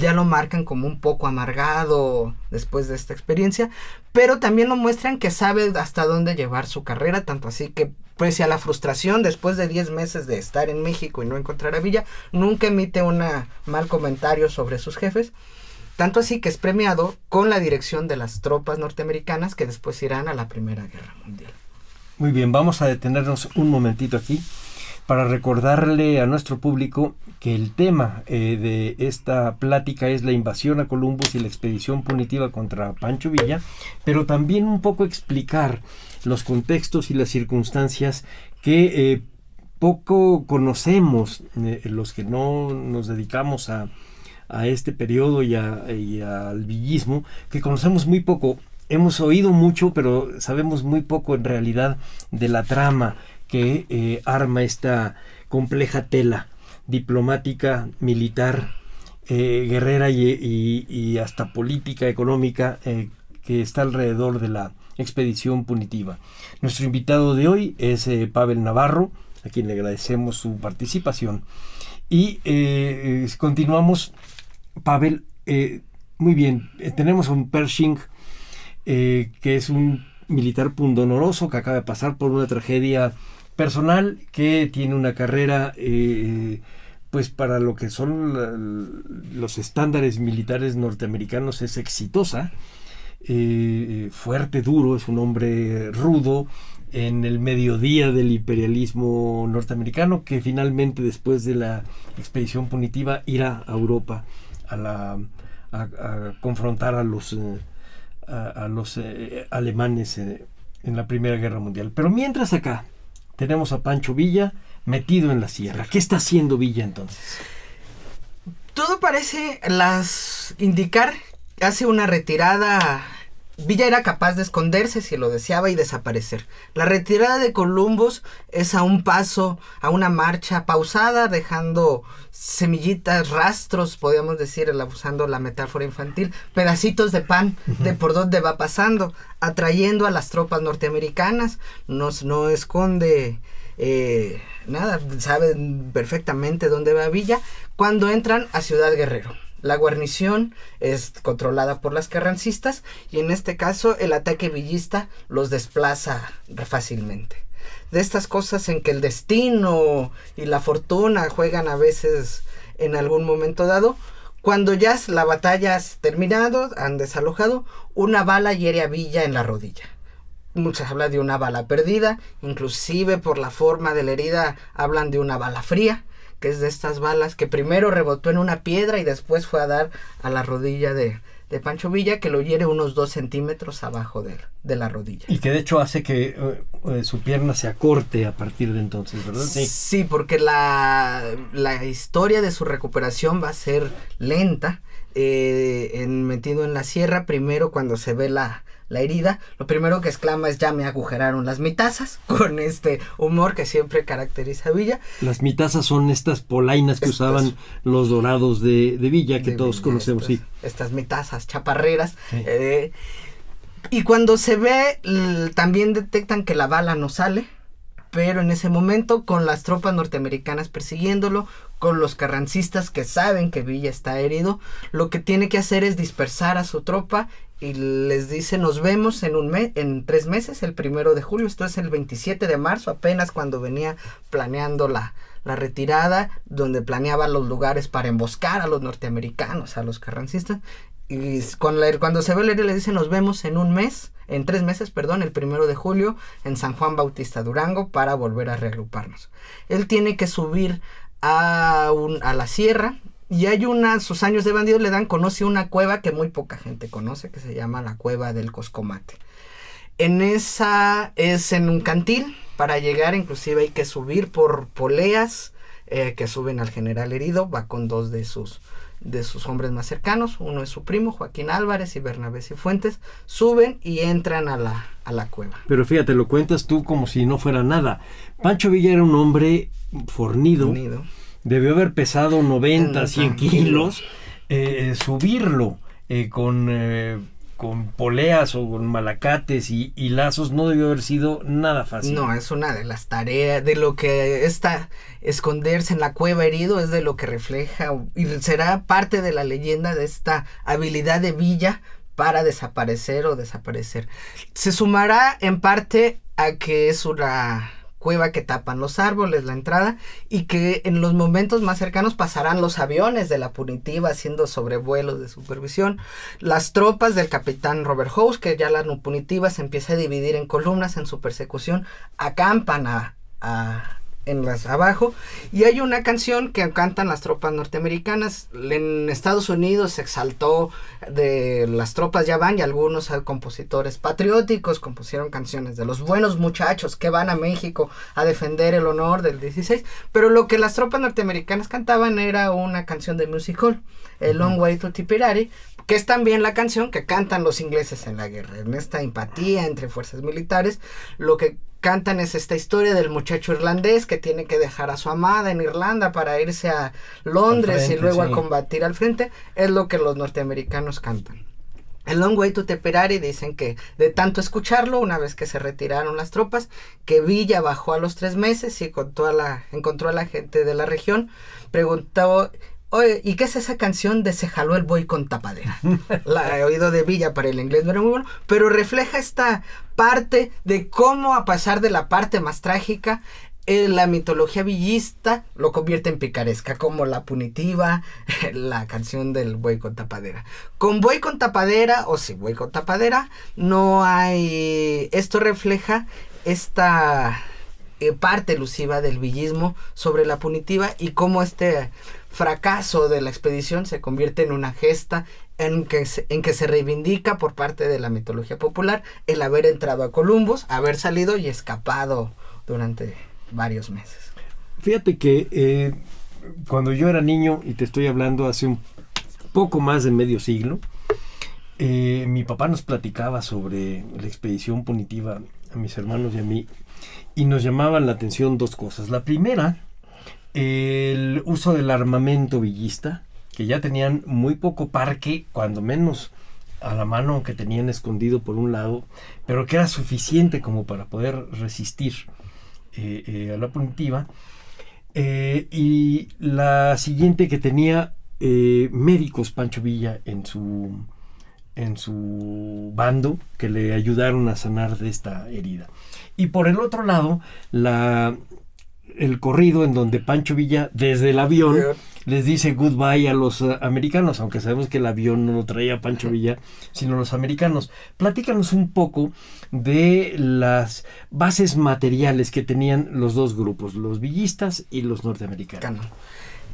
ya lo marcan como un poco amargado después de esta experiencia, pero también lo muestran que sabe hasta dónde llevar su carrera, tanto así que pese a la frustración después de 10 meses de estar en México y no encontrar a Villa, nunca emite un mal comentario sobre sus jefes. Tanto así que es premiado con la dirección de las tropas norteamericanas que después irán a la Primera Guerra Mundial. Muy bien, vamos a detenernos un momentito aquí para recordarle a nuestro público que el tema de esta plática es la invasión a Columbus y la expedición punitiva contra Pancho Villa, pero también un poco explicar los contextos y las circunstancias que poco conocemos, los que no nos dedicamos a este periodo y al villismo, que conocemos muy poco. Hemos oído mucho, pero sabemos muy poco en realidad de la trama que arma esta compleja tela diplomática, militar, guerrera y hasta política, económica, que está alrededor de la expedición punitiva. Nuestro invitado de hoy es Pavel Navarro, a quien le agradecemos su participación. Y continuamos. Pavel, muy bien, tenemos a un Pershing que es un militar pundonoroso que acaba de pasar por una tragedia personal, que tiene una carrera pues para lo que son los estándares militares norteamericanos es exitosa, fuerte, duro, es un hombre rudo en el mediodía del imperialismo norteamericano, que finalmente después de la expedición punitiva irá a Europa a confrontar a los alemanes en la Primera Guerra Mundial. Pero mientras acá tenemos a Pancho Villa metido en la sierra. ¿Qué está haciendo Villa entonces? Todo parece indicar que hace una retirada. Villa era capaz de esconderse si lo deseaba y desaparecer. La retirada de Columbus es a un paso, a una marcha pausada, dejando semillitas, rastros, podríamos decir, usando la metáfora infantil, pedacitos de pan de por donde va pasando, atrayendo a las tropas norteamericanas. No esconde nada, saben perfectamente dónde va Villa cuando entran a Ciudad Guerrero. La guarnición es controlada por las carrancistas y en este caso el ataque villista los desplaza fácilmente. De estas cosas en que el destino y la fortuna juegan a veces en algún momento dado, cuando ya la batalla ha terminado, han desalojado, una bala hiere a Villa en la rodilla. Muchos hablan de una bala perdida, inclusive por la forma de la herida hablan de una bala fría, que es de estas balas que primero rebotó en una piedra y después fue a dar a la rodilla de Pancho Villa, que lo hiere unos 2 centímetros abajo de la rodilla. Y que de hecho hace que su pierna se acorte a partir de entonces, ¿verdad? Sí, porque la historia de su recuperación va a ser lenta, metido en la sierra. Primero, cuando se ve la herida, lo primero que exclama es: ya me agujeraron las mitazas, con este humor que siempre caracteriza a Villa. Las mitazas son estas polainas que usaban los dorados de Villa, que todos conocemos, estas mitazas chaparreras. Sí. Y cuando se ve, también detectan que la bala no sale, pero en ese momento, con las tropas norteamericanas persiguiéndolo, con los carrancistas que saben que Villa está herido, lo que tiene que hacer es dispersar a su tropa y les dice: nos vemos en 3 meses, el 1 de julio, esto es el 27 de marzo, apenas cuando venía planeando la retirada, donde planeaba los lugares para emboscar a los norteamericanos, a los carrancistas. Y cuando se ve la herida le dice: nos vemos en 3 meses, el 1 de julio, en San Juan Bautista, Durango, para volver a reagruparnos. Él tiene que subir a la sierra, y hay sus años de bandido conoce una cueva que muy poca gente conoce, que se llama la Cueva del Coscomate. En esa es en un cantil. Para llegar inclusive hay que subir por poleas que suben al general herido. Va con 2 de sus hombres más cercanos. Uno es su primo, Joaquín Álvarez, y Bernabé Cifuentes. Suben y entran a la cueva. Pero fíjate, lo cuentas tú como si no fuera nada. Pancho Villa era un hombre fornido. Debió haber pesado 90, 100 kilos. Subirlo con poleas o con malacates y lazos no debió haber sido nada fácil. No, es una de las tareas, de lo que esconderse en la cueva herido es de lo que refleja, y será parte de la leyenda de esta habilidad de Villa para desaparecer. Se sumará en parte a que es una cueva que tapan los árboles, la entrada, y que en los momentos más cercanos pasarán los aviones de la punitiva haciendo sobrevuelos de supervisión. Las tropas del capitán Robert House, que ya la punitiva se empieza a dividir en columnas en su persecución, acampan abajo, y hay una canción que cantan las tropas norteamericanas. En Estados Unidos se exaltó de las tropas ya van, y algunos compositores patrióticos compusieron canciones de los buenos muchachos que van a México a defender el honor del 16, pero lo que las tropas norteamericanas cantaban era una canción de music hall, el Long Way to Tipperary, que es también la canción que cantan los ingleses en la guerra. En esta empatía entre fuerzas militares, lo que cantan es esta historia del muchacho irlandés que tiene que dejar a su amada en Irlanda para irse a Londres y luego a combatir al frente. Es lo que los norteamericanos cantan. El Long Way to Tipperary, dicen que de tanto escucharlo, una vez que se retiraron las tropas, que Villa bajó a los 3 meses y encontró a la gente de la región, preguntó: oye, ¿y qué es esa canción de Se jaló el buey con tapadera? La he oído de Villa, para el inglés no era muy bueno, pero refleja esta parte de cómo, a pesar de la parte más trágica, la mitología villista lo convierte en picaresca, como la punitiva, la canción del buey con tapadera. Con buey con tapadera, o sin buey con tapadera, no hay... Esto refleja esta parte elusiva del villismo sobre la punitiva, y cómo este fracaso de la expedición se convierte en una gesta en que se reivindica por parte de la mitología popular el haber entrado a Columbus, haber salido y escapado durante varios meses. Fíjate que cuando yo era niño, y te estoy hablando hace un poco más de medio siglo, mi papá nos platicaba sobre la expedición punitiva a mis hermanos y a mí, y nos llamaban la atención dos cosas. La primera, el uso del armamento villista, que ya tenían muy poco parque, cuando menos a la mano, aunque tenían escondido por un lado, pero que era suficiente como para poder resistir a la punitiva. Y la siguiente, que tenía médicos Pancho Villa en su bando, que le ayudaron a sanar de esta herida. Y por el otro lado, el corrido en donde Pancho Villa desde el avión les dice goodbye a los americanos, aunque sabemos que el avión no lo traía Pancho Villa, sino los americanos. Platícanos un poco de las bases materiales que tenían los dos grupos, los villistas y los norteamericanos.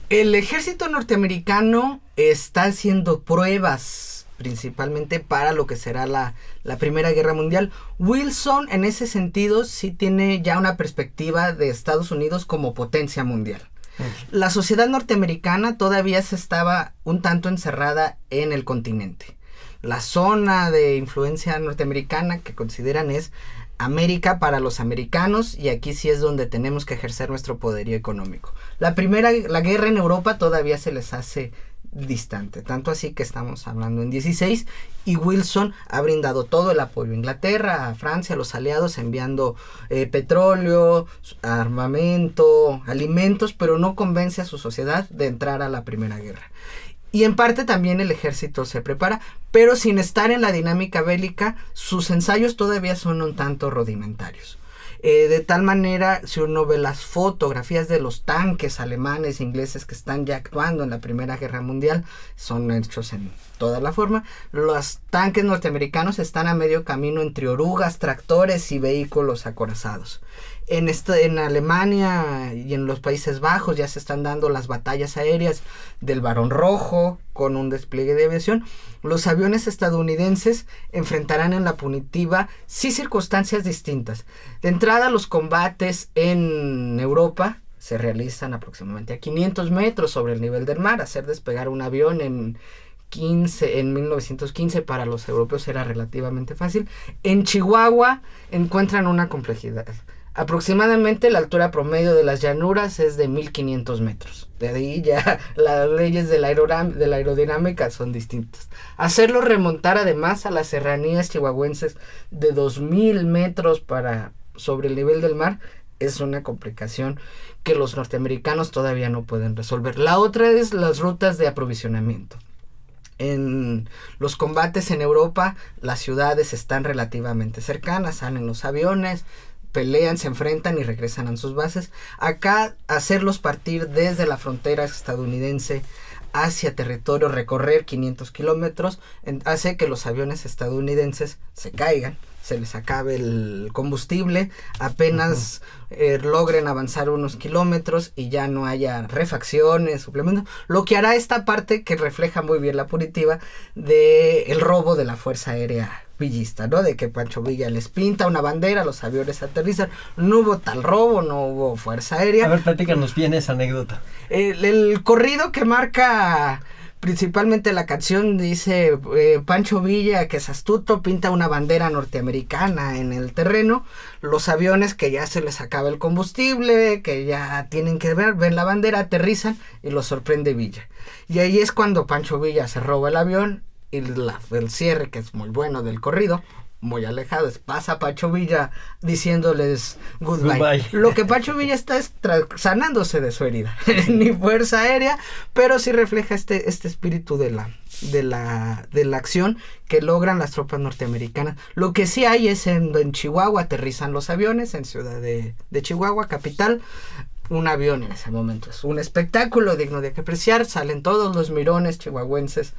El ejército norteamericano está haciendo pruebas principalmente para lo que será la Primera Guerra Mundial. Wilson, en ese sentido, sí tiene ya una perspectiva de Estados Unidos como potencia mundial. La sociedad norteamericana todavía se estaba un tanto encerrada en el continente. La zona de influencia norteamericana que consideran es América para los americanos, y aquí sí es donde tenemos que ejercer nuestro poderío económico. La guerra en Europa todavía se les hace distante, tanto así que estamos hablando en 16, y Wilson ha brindado todo el apoyo a Inglaterra, a Francia, a los aliados, enviando petróleo, armamento, alimentos, pero no convence a su sociedad de entrar a la Primera Guerra. Y en parte también el ejército se prepara, pero sin estar en la dinámica bélica, sus ensayos todavía son un tanto rudimentarios. De tal manera, si uno ve las fotografías de los tanques alemanes e ingleses que están ya actuando en la Primera Guerra Mundial, son hechos en toda la forma. Los tanques norteamericanos están a medio camino entre orugas, tractores y vehículos acorazados. En Alemania y en los Países Bajos ya se están dando las batallas aéreas del Barón Rojo con un despliegue de aviación. Los aviones estadounidenses enfrentarán en la punitiva sí circunstancias distintas. De entrada, los combates en Europa se realizan aproximadamente a 500 metros sobre el nivel del mar. Hacer despegar un avión en 1915 para los europeos era relativamente fácil. En Chihuahua encuentran una complejidad. Aproximadamente la altura promedio de las llanuras es de 1500 metros. De ahí ya las leyes de la aerodinámica son distintas. Hacerlo remontar además a las serranías chihuahuenses de 2000 metros sobre el nivel del mar es una complicación que los norteamericanos todavía no pueden resolver. La otra es las rutas de aprovisionamiento. En los combates en Europa, las ciudades están relativamente cercanas, salen los aviones, pelean, se enfrentan y regresan a sus bases. Acá, hacerlos partir desde la frontera estadounidense hacia territorio, recorrer 500 kilómetros, hace que los aviones estadounidenses se caigan, se les acabe el combustible, apenas logren avanzar unos kilómetros y ya no haya refacciones, suplementos, lo que hará esta parte que refleja muy bien la punitiva del robo de la Fuerza Aérea villista, ¿no? De que Pancho Villa les pinta una bandera, los aviones aterrizan, no hubo tal robo, no hubo Fuerza Aérea. A ver, platícanos bien esa anécdota. El corrido que marca principalmente la canción dice Pancho Villa, que es astuto, pinta una bandera norteamericana en el terreno, los aviones que ya se les acaba el combustible, que ya tienen que ver la bandera, aterrizan y los sorprende Villa. Y ahí es cuando Pancho Villa se roba el avión y el cierre, que es muy bueno del corrido, muy alejado, pasa Pancho Villa diciéndoles goodbye. Lo que Pancho Villa está es sanándose de su herida. Ni Fuerza Aérea, pero sí refleja este espíritu de la acción que logran las tropas norteamericanas. Lo que sí hay es en Chihuahua aterrizan los aviones, en Ciudad de Chihuahua, capital. Un avión en ese momento es un espectáculo digno de que apreciar. Salen todos los mirones chihuahuenses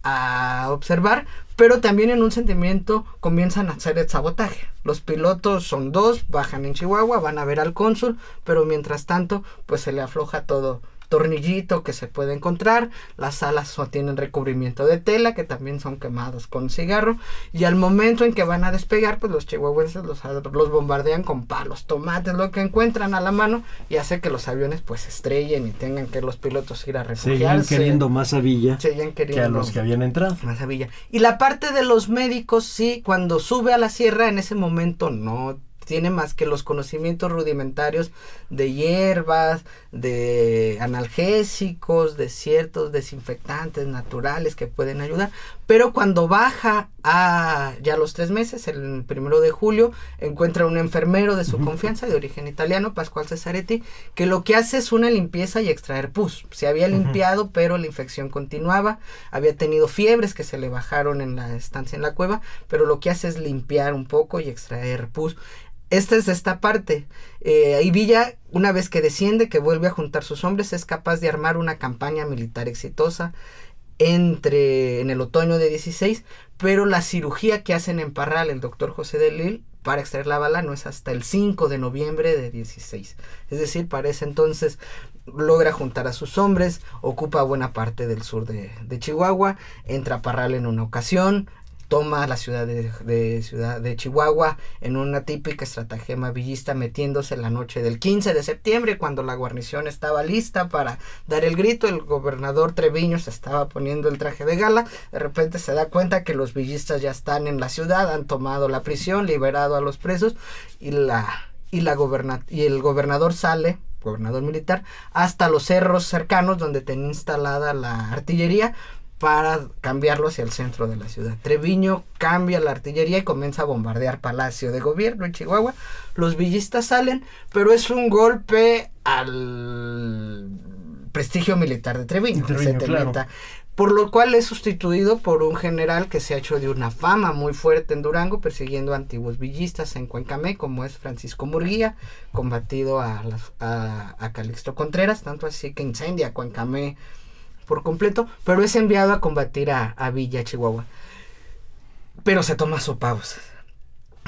a observar, pero también en un sentimiento comienzan a hacer el sabotaje. Los pilotos son dos, bajan en Chihuahua, van a ver al cónsul, pero mientras tanto pues se le afloja todo tornillito que se puede encontrar. Las alas tienen recubrimiento de tela que también son quemados con cigarro, y al momento en que van a despegar, pues los chihuahuenses los bombardean con palos, tomates, lo que encuentran a la mano, y hace que los aviones pues se estrellen y tengan que los pilotos ir a refugiarse. Seguían queriendo más a Villa que a los que habían entrado. Más a Villa. Y la parte de los médicos, sí, cuando sube a la sierra, en ese momento no tiene más que los conocimientos rudimentarios de hierbas, de analgésicos, de ciertos desinfectantes naturales que pueden ayudar, pero cuando baja a ya los 3 meses, el 1 de julio, encuentra un enfermero de su confianza, de origen italiano, Pascual Cesaretti, que lo que hace es una limpieza y extraer pus. Se había limpiado, pero la infección continuaba, había tenido fiebres que se le bajaron en la estancia en la cueva, pero lo que hace es limpiar un poco y extraer pus. Esta es esta parte. Ahí Villa, una vez que desciende, que vuelve a juntar sus hombres, es capaz de armar una campaña militar exitosa en el otoño de 16, pero la cirugía que hacen en Parral el doctor José de Lille para extraer la bala no es hasta el 5 de noviembre de 16. Es decir, para ese entonces logra juntar a sus hombres, ocupa buena parte del sur de Chihuahua, entra a Parral en una ocasión, toma la ciudad de Chihuahua en una típica estratagema villista, metiéndose la noche del 15 de septiembre, cuando la guarnición estaba lista para dar el grito. El gobernador Treviño se estaba poniendo el traje de gala, de repente se da cuenta que los villistas ya están en la ciudad, han tomado la prisión, liberado a los presos, y el gobernador sale, gobernador militar, hasta los cerros cercanos donde tenía instalada la artillería, para cambiarlo hacia el centro de la ciudad. Treviño cambia la artillería y comienza a bombardear Palacio de Gobierno en Chihuahua. Los villistas salen, pero es un golpe al prestigio militar de Treviño, claro. Por lo cual es sustituido por un general que se ha hecho de una fama muy fuerte en Durango, persiguiendo a antiguos villistas en Cuencamé, como es Francisco Murguía, combatido a Calixto Contreras, tanto así que incendia Cuencamé por completo, pero es enviado a combatir a Villa, Chihuahua. Pero se toma sopavos.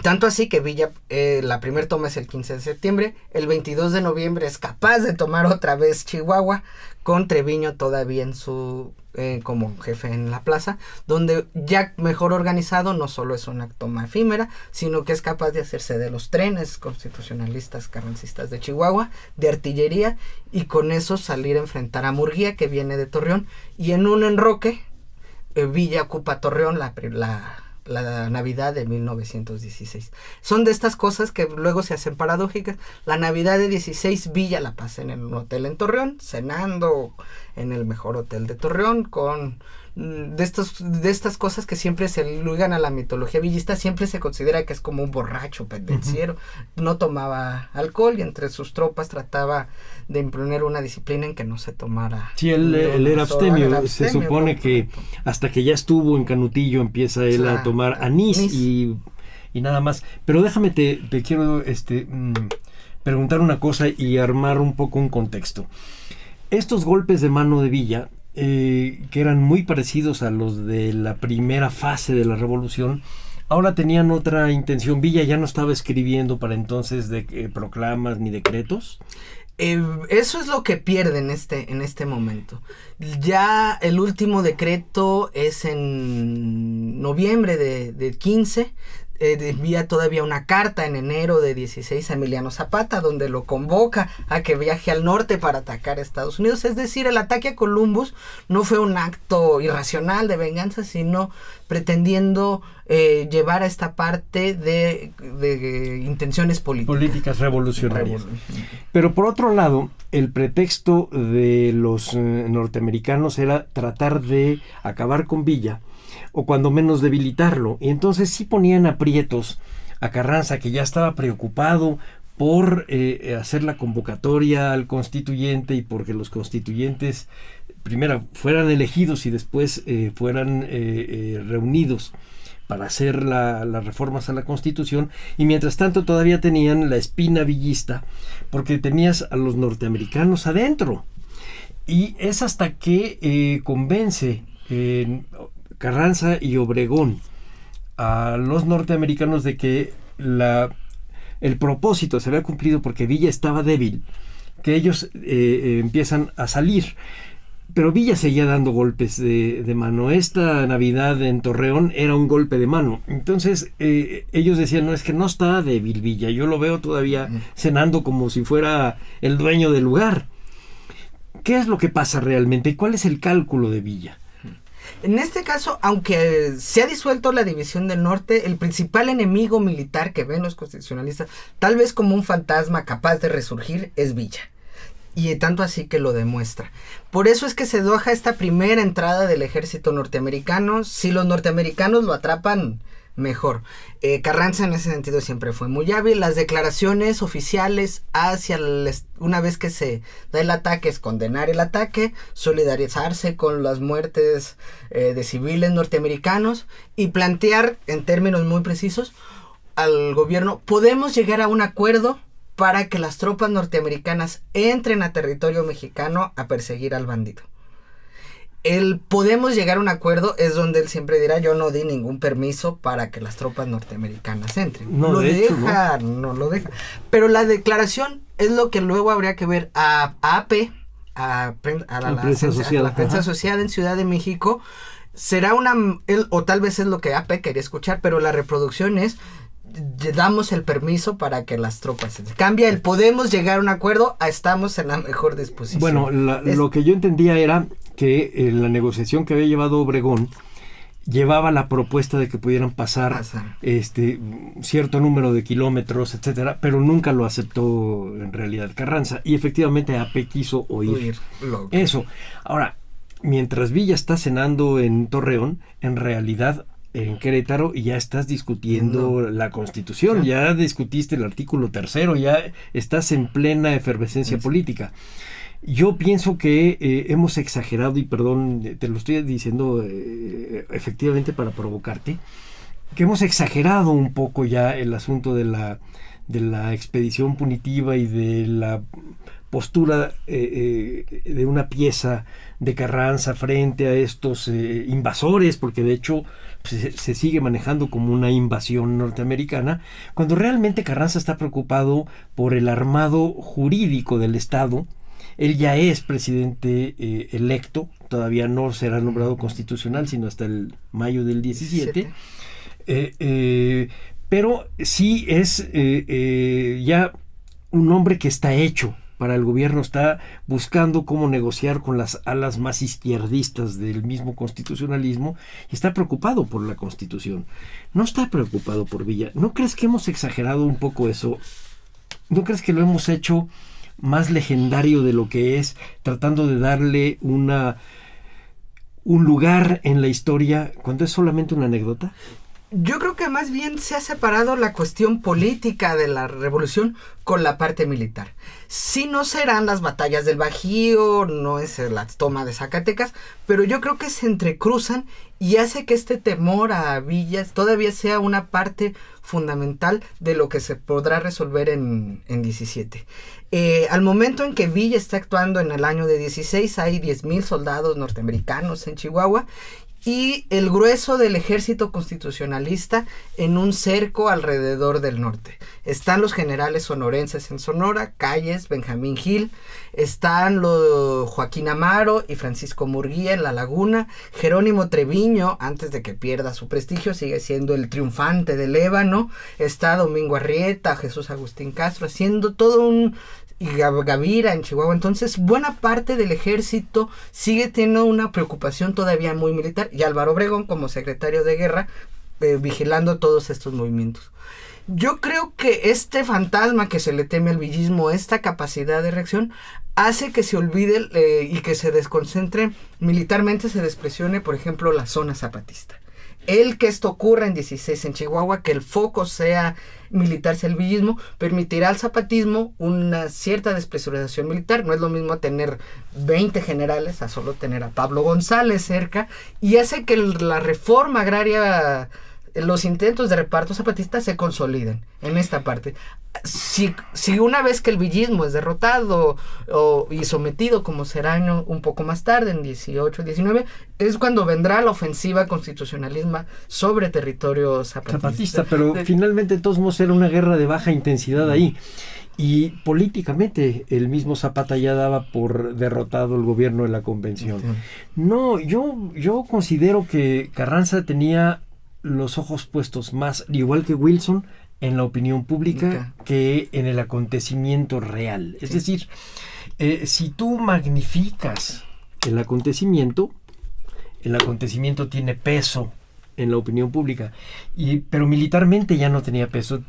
Tanto así que Villa, la primera toma es el 15 de septiembre, el 22 de noviembre es capaz de tomar otra vez Chihuahua, con Treviño todavía en como jefe en la plaza, donde ya mejor organizado no solo es una toma efímera, sino que es capaz de hacerse de los trenes constitucionalistas carrancistas de Chihuahua, de artillería, y con eso salir a enfrentar a Murguía, que viene de Torreón, y en un enroque Villa ocupa Torreón la Navidad de 1916. Son de estas cosas que luego se hacen paradójicas. La Navidad de 16 Villa la pasa en un hotel en Torreón, cenando en el mejor hotel de Torreón, con de estas cosas que siempre se ligan a la mitología villista. Siempre se considera que es como un borracho pendenciero. No tomaba alcohol y entre sus tropas trataba de imponer una disciplina en que no se tomara. Sí, él era abstemio. Se supone que hasta que ya estuvo en Canutillo empieza él a tomar anís. Y nada más. Pero déjame, te quiero preguntar una cosa y armar un poco un contexto. Estos golpes de mano de Villa, que eran muy parecidos a los de la primera fase de la revolución, ahora tenían otra intención. Villa ya no estaba escribiendo para entonces proclamas ni decretos. Eso es lo que pierde en este momento. Ya el último decreto es en noviembre de 15. Envía todavía una carta en enero de 16 a Emiliano Zapata, donde lo convoca a que viaje al norte para atacar a Estados Unidos. Es decir, el ataque a Columbus no fue un acto irracional de venganza, sino pretendiendo llevar a esta parte de intenciones políticas revolucionarias. Pero por otro lado, el pretexto de los norteamericanos era tratar de acabar con Villa, o cuando menos debilitarlo, y entonces sí ponían aprietos a Carranza, que ya estaba preocupado por hacer la convocatoria al constituyente y porque los constituyentes primero fueran elegidos y después fueran reunidos para hacer las reformas a la Constitución, y mientras tanto todavía tenían la espina villista porque tenías a los norteamericanos adentro, y es hasta que convence Carranza y Obregón a los norteamericanos de que el propósito se había cumplido porque Villa estaba débil, que ellos empiezan a salir. Pero Villa seguía dando golpes de mano. Esta Navidad en Torreón era un golpe de mano. Entonces ellos decían, no, es que no está débil Villa, yo lo veo todavía cenando como si fuera el dueño del lugar. ¿Qué es lo que pasa realmente? ¿Cuál es el cálculo de Villa? En este caso, aunque se ha disuelto la División del Norte, el principal enemigo militar que ven los constitucionalistas, tal vez como un fantasma capaz de resurgir, es Villa. Y tanto así que lo demuestra. Por eso es que se doja esta primera entrada del ejército norteamericano. Si los norteamericanos lo atrapan, mejor. Carranza en ese sentido siempre fue muy hábil. Las declaraciones oficiales una vez que se da el ataque es condenar el ataque, solidarizarse con las muertes de civiles norteamericanos y plantear en términos muy precisos al gobierno, podemos llegar a un acuerdo para que las tropas norteamericanas entren a territorio mexicano a perseguir al bandido. Podemos llegar a un acuerdo es donde él siempre dirá, yo no di ningún permiso para que las tropas norteamericanas entren. No lo deja. Pero la declaración es lo que luego habría que ver a AP, a la prensa asociada en Ciudad de México. Será o tal vez es lo que AP quería escuchar, pero la reproducción es, damos el permiso para que las tropas cambia el podemos llegar a un acuerdo a estamos en la mejor disposición. Bueno, lo que yo entendía era que en la negociación que había llevado Obregón llevaba la propuesta de que pudieran pasar cierto número de kilómetros, etcétera, pero nunca lo aceptó en realidad Carranza, y efectivamente AP quiso oír eso. Ahora, mientras Villa está cenando en Torreón, en realidad en Querétaro y ya estás discutiendo la Constitución, ya discutiste el artículo 3, ya estás en plena efervescencia política. Yo pienso que hemos exagerado, y perdón, te lo estoy diciendo efectivamente para provocarte, que hemos exagerado un poco ya el asunto de la expedición punitiva y de la postura de una pieza de Carranza frente a estos invasores, porque de hecho se sigue manejando como una invasión norteamericana, cuando realmente Carranza está preocupado por el armado jurídico del Estado. Él ya es presidente electo, todavía no será nombrado constitucional, sino hasta el mayo del 17. Pero sí es ya un hombre que está hecho para el gobierno, está buscando cómo negociar con las alas más izquierdistas del mismo constitucionalismo y está preocupado por la Constitución. No está preocupado por Villa. ¿No crees que hemos exagerado un poco eso? ¿No crees que lo hemos hecho más legendario de lo que es, tratando de darle un lugar en la historia cuando es solamente una anécdota? Yo creo que más bien se ha separado la cuestión política de la revolución con la parte militar. Sí, no serán las batallas del Bajío, no es la toma de Zacatecas, pero yo creo que se entrecruzan y hace que este temor a Villa todavía sea una parte fundamental de lo que se podrá resolver en 17. Al momento en que Villa está actuando en el año de 16, hay 10,000 soldados norteamericanos en Chihuahua y el grueso del ejército constitucionalista en un cerco alrededor del norte. Están los generales sonorenses en Sonora, Calles, Benjamín Gil, están los Joaquín Amaro y Francisco Murguía en La Laguna, Jerónimo Treviño, antes de que pierda su prestigio, sigue siendo el triunfante del Ébano, está Domingo Arrieta, Jesús Agustín Castro, haciendo todo y Gavira en Chihuahua. Entonces buena parte del ejército sigue teniendo una preocupación todavía muy militar y Álvaro Obregón como secretario de guerra vigilando todos estos movimientos. Yo creo que este fantasma que se le teme al villismo, esta capacidad de reacción, hace que se olvide y que se desconcentre militarmente, se despresione, por ejemplo, la zona zapatista. Que esto ocurra en 16 en Chihuahua, que el foco sea militar, sea el villismo, permitirá al zapatismo una cierta despresurización militar. No es lo mismo tener 20 generales a solo tener a Pablo González cerca, y hace que la reforma agraria, los intentos de reparto zapatista se consoliden en esta parte. Si una vez que el villismo es derrotado y sometido, como será un poco más tarde, en 18, 19, es cuando vendrá la ofensiva constitucionalista sobre territorio zapatista. Pero finalmente de todos modos era una guerra de baja intensidad ahí. y políticamente el mismo Zapata ya daba por derrotado el gobierno de la convención. No, yo considero que Carranza tenía los ojos puestos más, igual que Wilson, en la opinión pública que en el acontecimiento real. Es decir, si tú magnificas el acontecimiento tiene peso en la opinión pública, pero militarmente ya no tenía peso.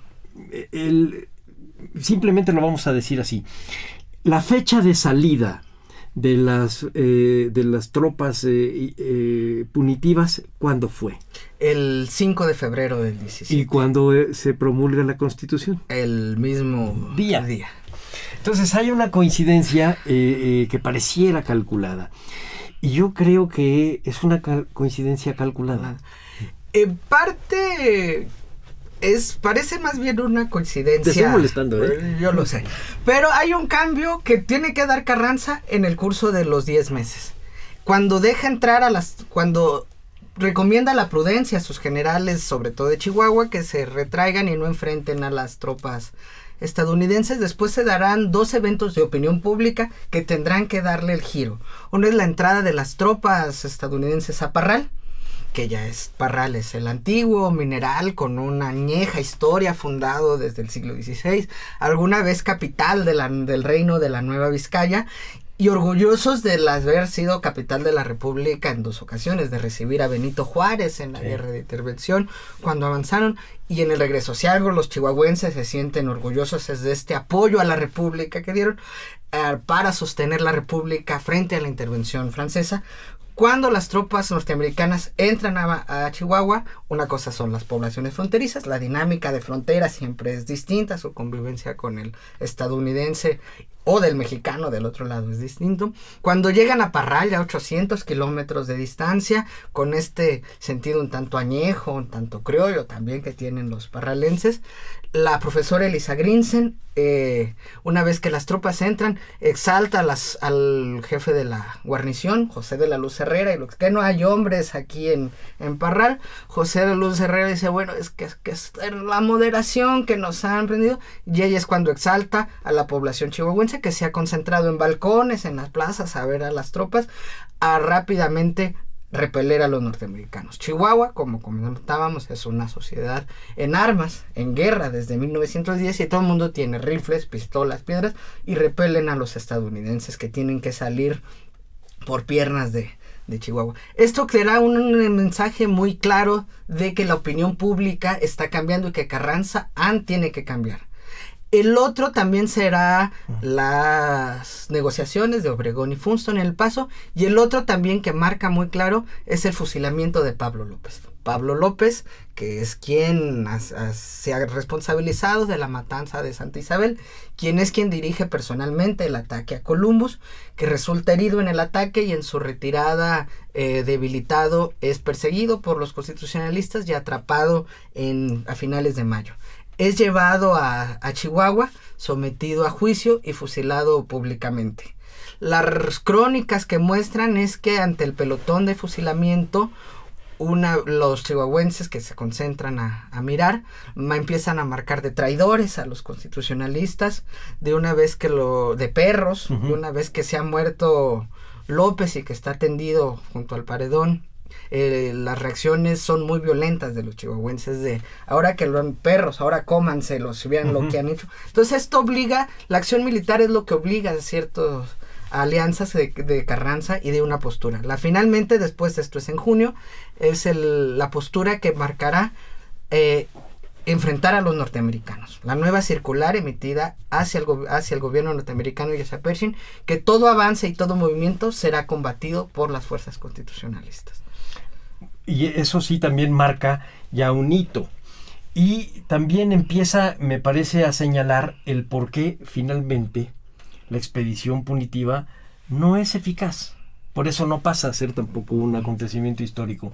Simplemente lo vamos a decir así. La fecha de salida de las tropas punitivas, ¿cuándo fue? El 5 de febrero del 17. ¿Y cuándo se promulga la Constitución? El mismo día. Entonces hay una coincidencia que pareciera calculada. Y yo creo que es una coincidencia calculada. En parte parece más bien una coincidencia. Te estoy molestando, ¿eh? Yo lo sé. Pero hay un cambio que tiene que dar Carranza en el curso de los 10 meses. Cuando deja entrar cuando recomienda la prudencia a sus generales, sobre todo de Chihuahua, que se retraigan y no enfrenten a las tropas estadounidenses. Después se darán 2 eventos de opinión pública que tendrán que darle el giro. Uno es la entrada de las tropas estadounidenses a Parral, que ya es Parral, es el antiguo mineral con una añeja historia, fundado desde el siglo XVI, alguna vez capital del reino de la Nueva Vizcaya, y orgullosos de haber sido capital de la República en 2 ocasiones, de recibir a Benito Juárez en la guerra de intervención cuando avanzaron, y en el regreso. Si algo los chihuahuenses se sienten orgullosos es de este apoyo a la República que dieron para sostener la República frente a la intervención francesa. Cuando las tropas norteamericanas entran a Chihuahua, una cosa son las poblaciones fronterizas, la dinámica de frontera siempre es distinta, su convivencia con el estadounidense o del mexicano del otro lado es distinto. Cuando llegan a Parral, ya 800 kilómetros de distancia, con este sentido un tanto añejo, un tanto criollo también que tienen los parralenses, la profesora Elisa Grinsen, una vez que las tropas entran, exalta al jefe de la guarnición, José de la Luz Herrera, y lo que no hay hombres aquí en Parral. José de la Luz Herrera dice, bueno, es que es la moderación que nos han prendido, y ella es cuando exalta a la población chihuahuense, que se ha concentrado en balcones, en las plazas, a ver a las tropas, a rápidamente repeler a los norteamericanos. Chihuahua, como comentábamos, es una sociedad en armas, en guerra desde 1910, y todo el mundo tiene rifles, pistolas, piedras, y repelen a los estadounidenses que tienen que salir por piernas de Chihuahua. Esto creará un mensaje muy claro de que la opinión pública está cambiando y que Carranza tiene que cambiar. El otro también será las negociaciones de Obregón y Funston en El Paso, y el otro también que marca muy claro es el fusilamiento de Pablo López. Pablo López, que es quien se ha responsabilizado de la matanza de Santa Isabel, quien dirige personalmente el ataque a Columbus, que resulta herido en el ataque y en su retirada debilitado es perseguido por los constitucionalistas y atrapado a finales de mayo. Es llevado a Chihuahua, sometido a juicio y fusilado públicamente. Las crónicas que muestran es que ante el pelotón de fusilamiento, los chihuahuenses que se concentran a mirar, empiezan a marcar de traidores a los constitucionalistas, de perros, de una vez que se ha muerto López y que está tendido junto al paredón. Las reacciones son muy violentas de los chihuahuenses de ahora que los perros, ahora cómanselos, vean lo que han hecho. Entonces esto obliga, la acción militar es lo que obliga a ciertas alianzas de Carranza y de una postura. Finalmente, después de esto es en junio, es la postura que marcará enfrentar a los norteamericanos. La nueva circular emitida hacia el gobierno norteamericano y hacia Pershing, que todo avance y todo movimiento será combatido por las fuerzas constitucionalistas. Y eso sí también marca ya un hito. Y también empieza, me parece, a señalar el por qué finalmente la expedición punitiva no es eficaz. Por eso no pasa a ser tampoco un acontecimiento histórico.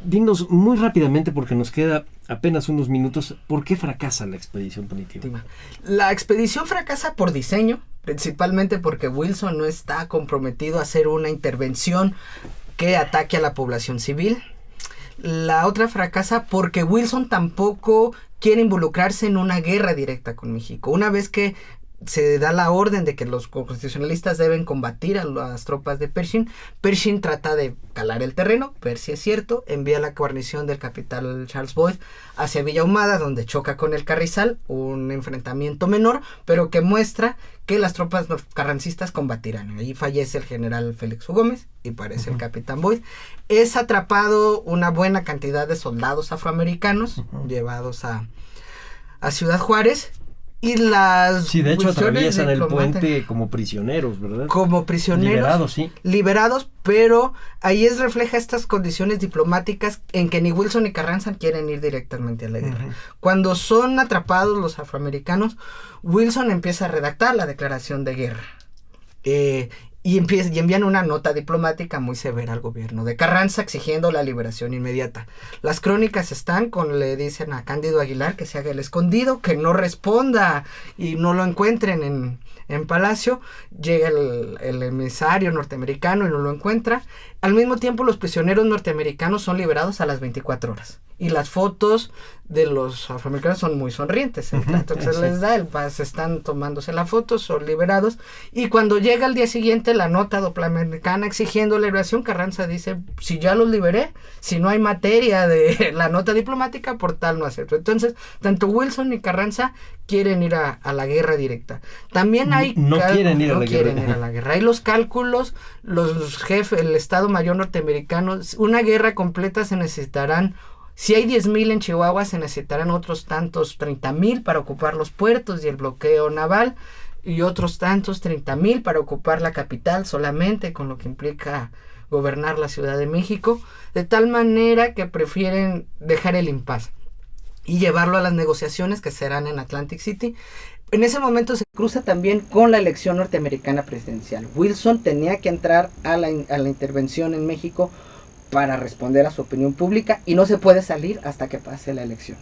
Dinos muy rápidamente, porque nos queda apenas unos minutos, ¿por qué fracasa la expedición punitiva? La expedición fracasa por diseño, principalmente porque Wilson no está comprometido a hacer una intervención que ataque a la población civil. La otra fracasa porque Wilson tampoco quiere involucrarse en una guerra directa con México. Una vez que se da la orden de que los constitucionalistas deben combatir a las tropas de Pershing, Pershing trata de calar el terreno, ver si es cierto, envía la guarnición del capitán Charles Boyd hacia Villa Ahumada, donde choca con el Carrizal, un enfrentamiento menor, pero que muestra que las tropas carrancistas combatirán. Ahí fallece el general Félix U. Gómez y aparece el capitán Boyd. Es atrapado una buena cantidad de soldados afroamericanos llevados a Ciudad Juárez. Y las... Sí, de hecho atraviesan el puente como prisioneros, ¿verdad? Como prisioneros. Liberados, sí. Liberados, pero ahí refleja estas condiciones diplomáticas en que ni Wilson ni Carranza quieren ir directamente a la guerra. Cuando son atrapados los afroamericanos, Wilson empieza a redactar la declaración de guerra. Y envían una nota diplomática muy severa al gobierno de Carranza exigiendo la liberación inmediata. Las crónicas le dicen a Cándido Aguilar que se haga el escondido, que no responda y no lo encuentren en Palacio. Llega el emisario norteamericano y no lo encuentra. Al mismo tiempo, los prisioneros norteamericanos son liberados a las 24 horas. Y las fotos de los afroamericanos son muy sonrientes. Entonces les da están tomándose la foto, son liberados. Y cuando llega al día siguiente la nota doppelamericana exigiendo la liberación, Carranza dice, si ya los liberé, si no hay materia de la nota diplomática, por tal no acepto. Entonces, tanto Wilson y Carranza quieren ir a la guerra directa. También hay... No quieren ir a la guerra. Hay los cálculos, los jefes, el Estado Mayor norteamericano, una guerra completa se necesitarán... Si hay 10,000 en Chihuahua, se necesitarán otros tantos 30,000 para ocupar los puertos y el bloqueo naval, y otros tantos 30,000 para ocupar la capital solamente, con lo que implica gobernar la Ciudad de México, de tal manera que prefieren dejar el impasse y llevarlo a las negociaciones que serán en Atlantic City. En ese momento se cruza también con la elección norteamericana presidencial. Wilson tenía que entrar a la intervención en México para responder a su opinión pública y no se puede salir hasta que pase la elección.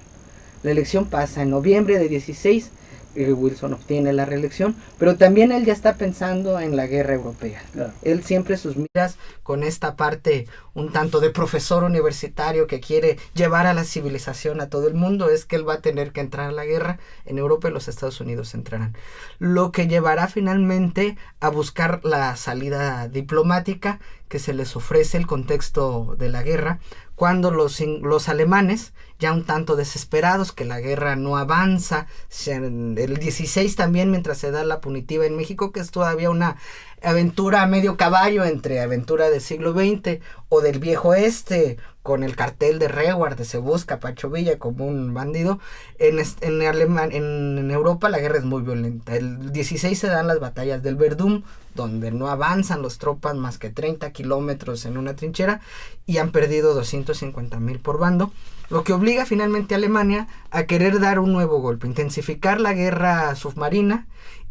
La elección pasa en noviembre de 16, Wilson obtiene la reelección, pero también él ya está pensando en la guerra europea. Claro. Él siempre sus miras con esta parte un tanto de profesor universitario que quiere llevar a la civilización a todo el mundo, es que él va a tener que entrar a la guerra en Europa y los Estados Unidos entrarán. Lo que llevará finalmente a buscar la salida diplomática que se les ofrece el contexto de la guerra, cuando los alemanes, ya un tanto desesperados que la guerra no avanza, el 16 también, mientras se da la punitiva en México, que es todavía una aventura a medio caballo entre aventura del siglo XX o del viejo oeste, con el cartel de Reward, se busca a Pancho Villa como un bandido. En Europa la guerra es muy violenta. El 16 se dan las batallas del Verdún, donde no avanzan las tropas más que 30 kilómetros en una trinchera y han perdido 250,000 por bando, lo que obliga finalmente a Alemania a querer dar un nuevo golpe, intensificar la guerra submarina.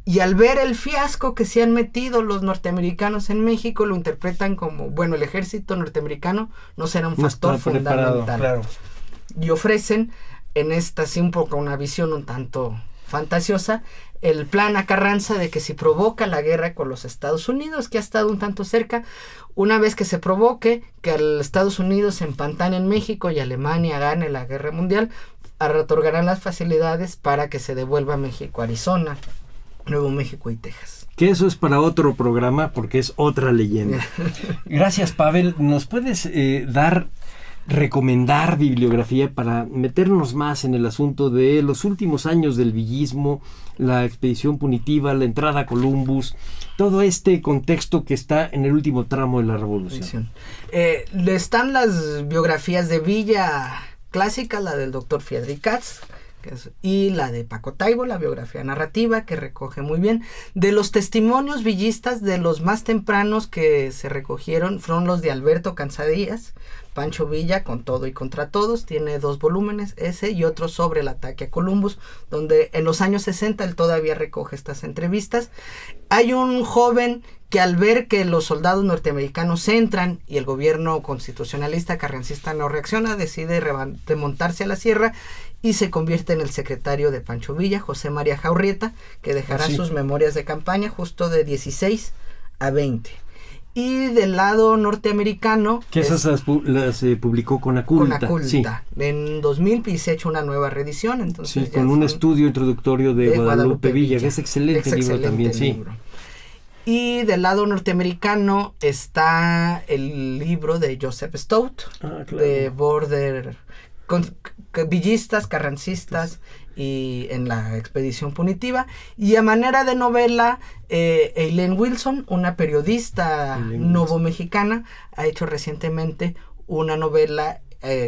Y al ver el fiasco que se han metido los norteamericanos en México, lo interpretan como, bueno, el ejército norteamericano no será un factor fundamental. Claro. Y ofrecen, en esta sí un poco una visión un tanto fantasiosa, el plan a Carranza de que si provoca la guerra con los Estados Unidos, que ha estado un tanto cerca, una vez que se provoque, que los Estados Unidos se empantane en México y Alemania gane la guerra mundial, otorgarán las facilidades para que se devuelva a México, Arizona, Nuevo México y Texas. Que eso es para otro programa porque es otra leyenda. Gracias, Pavel. ¿Nos puedes recomendar bibliografía para meternos más en el asunto de los últimos años del villismo, la expedición punitiva, la entrada a Columbus, todo este contexto que está en el último tramo de la revolución? Están las biografías de Villa clásicas, la del doctor Friedrich Katz, y la de Paco Taibo, la biografía narrativa, que recoge muy bien. De los testimonios villistas, de los más tempranos que se recogieron, fueron los de Alberto Cansadías, Pancho Villa, con todo y contra todos, tiene 2 volúmenes, ese y otro sobre el ataque a Columbus, donde en los años 60 él todavía recoge estas entrevistas. Hay un joven que al ver que los soldados norteamericanos entran y el gobierno constitucionalista carrancista no reacciona, decide remontarse a la sierra y se convierte en el secretario de Pancho Villa, José María Jaurrieta, que dejará sus memorias de campaña justo de 16 a 20. Y del lado norteamericano... Que esas las publicó con Aculta. Con Aculta. Sí. En 2000 se ha hecho una nueva reedición. Entonces Sí, con un estudio introductorio de Guadalupe Villa, que es excelente libro también, sí. Y del lado norteamericano está el libro de Joseph Stout, de Border, villistas, carrancistas y en la expedición punitiva. Y a manera de novela, Eileen Wilson, una periodista novo-mexicana, ha hecho recientemente una novela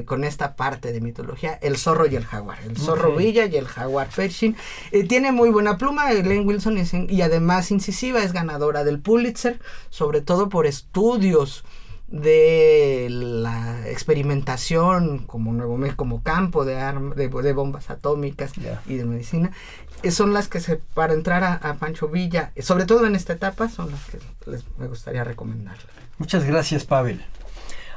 con esta parte de mitología, El zorro y el jaguar, el zorro Villa y el jaguar Pershing. Tiene muy buena pluma, Eileen Wilson, y además incisiva, es ganadora del Pulitzer, sobre todo por estudios de la experimentación como campo de bombas atómicas y de medicina. Son las que para entrar a Pancho Villa, sobre todo en esta etapa, son las que me gustaría recomendarles. Muchas gracias, Pavel.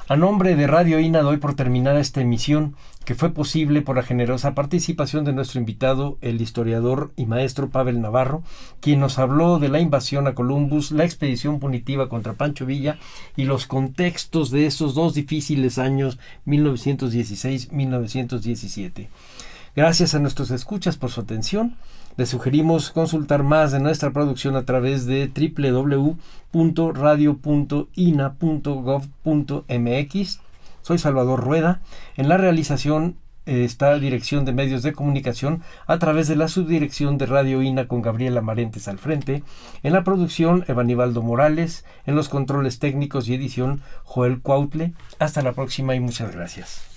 A nombre de Radio INA doy por terminada esta emisión, que fue posible por la generosa participación de nuestro invitado, el historiador y maestro Pavel Navarro, quien nos habló de la invasión a Columbus, la expedición punitiva contra Pancho Villa y los contextos de esos dos difíciles años, 1916-1917. Gracias a nuestros escuchas por su atención. Les sugerimos consultar más de nuestra producción a través de www.radio.ina.gov.mx. Soy Salvador Rueda. En la realización está Dirección de Medios de Comunicación a través de la subdirección de Radio INA con Gabriela Marentes al frente. En la producción, Evanibaldo Morales. En los controles técnicos y edición, Joel Cuautle. Hasta la próxima y muchas gracias.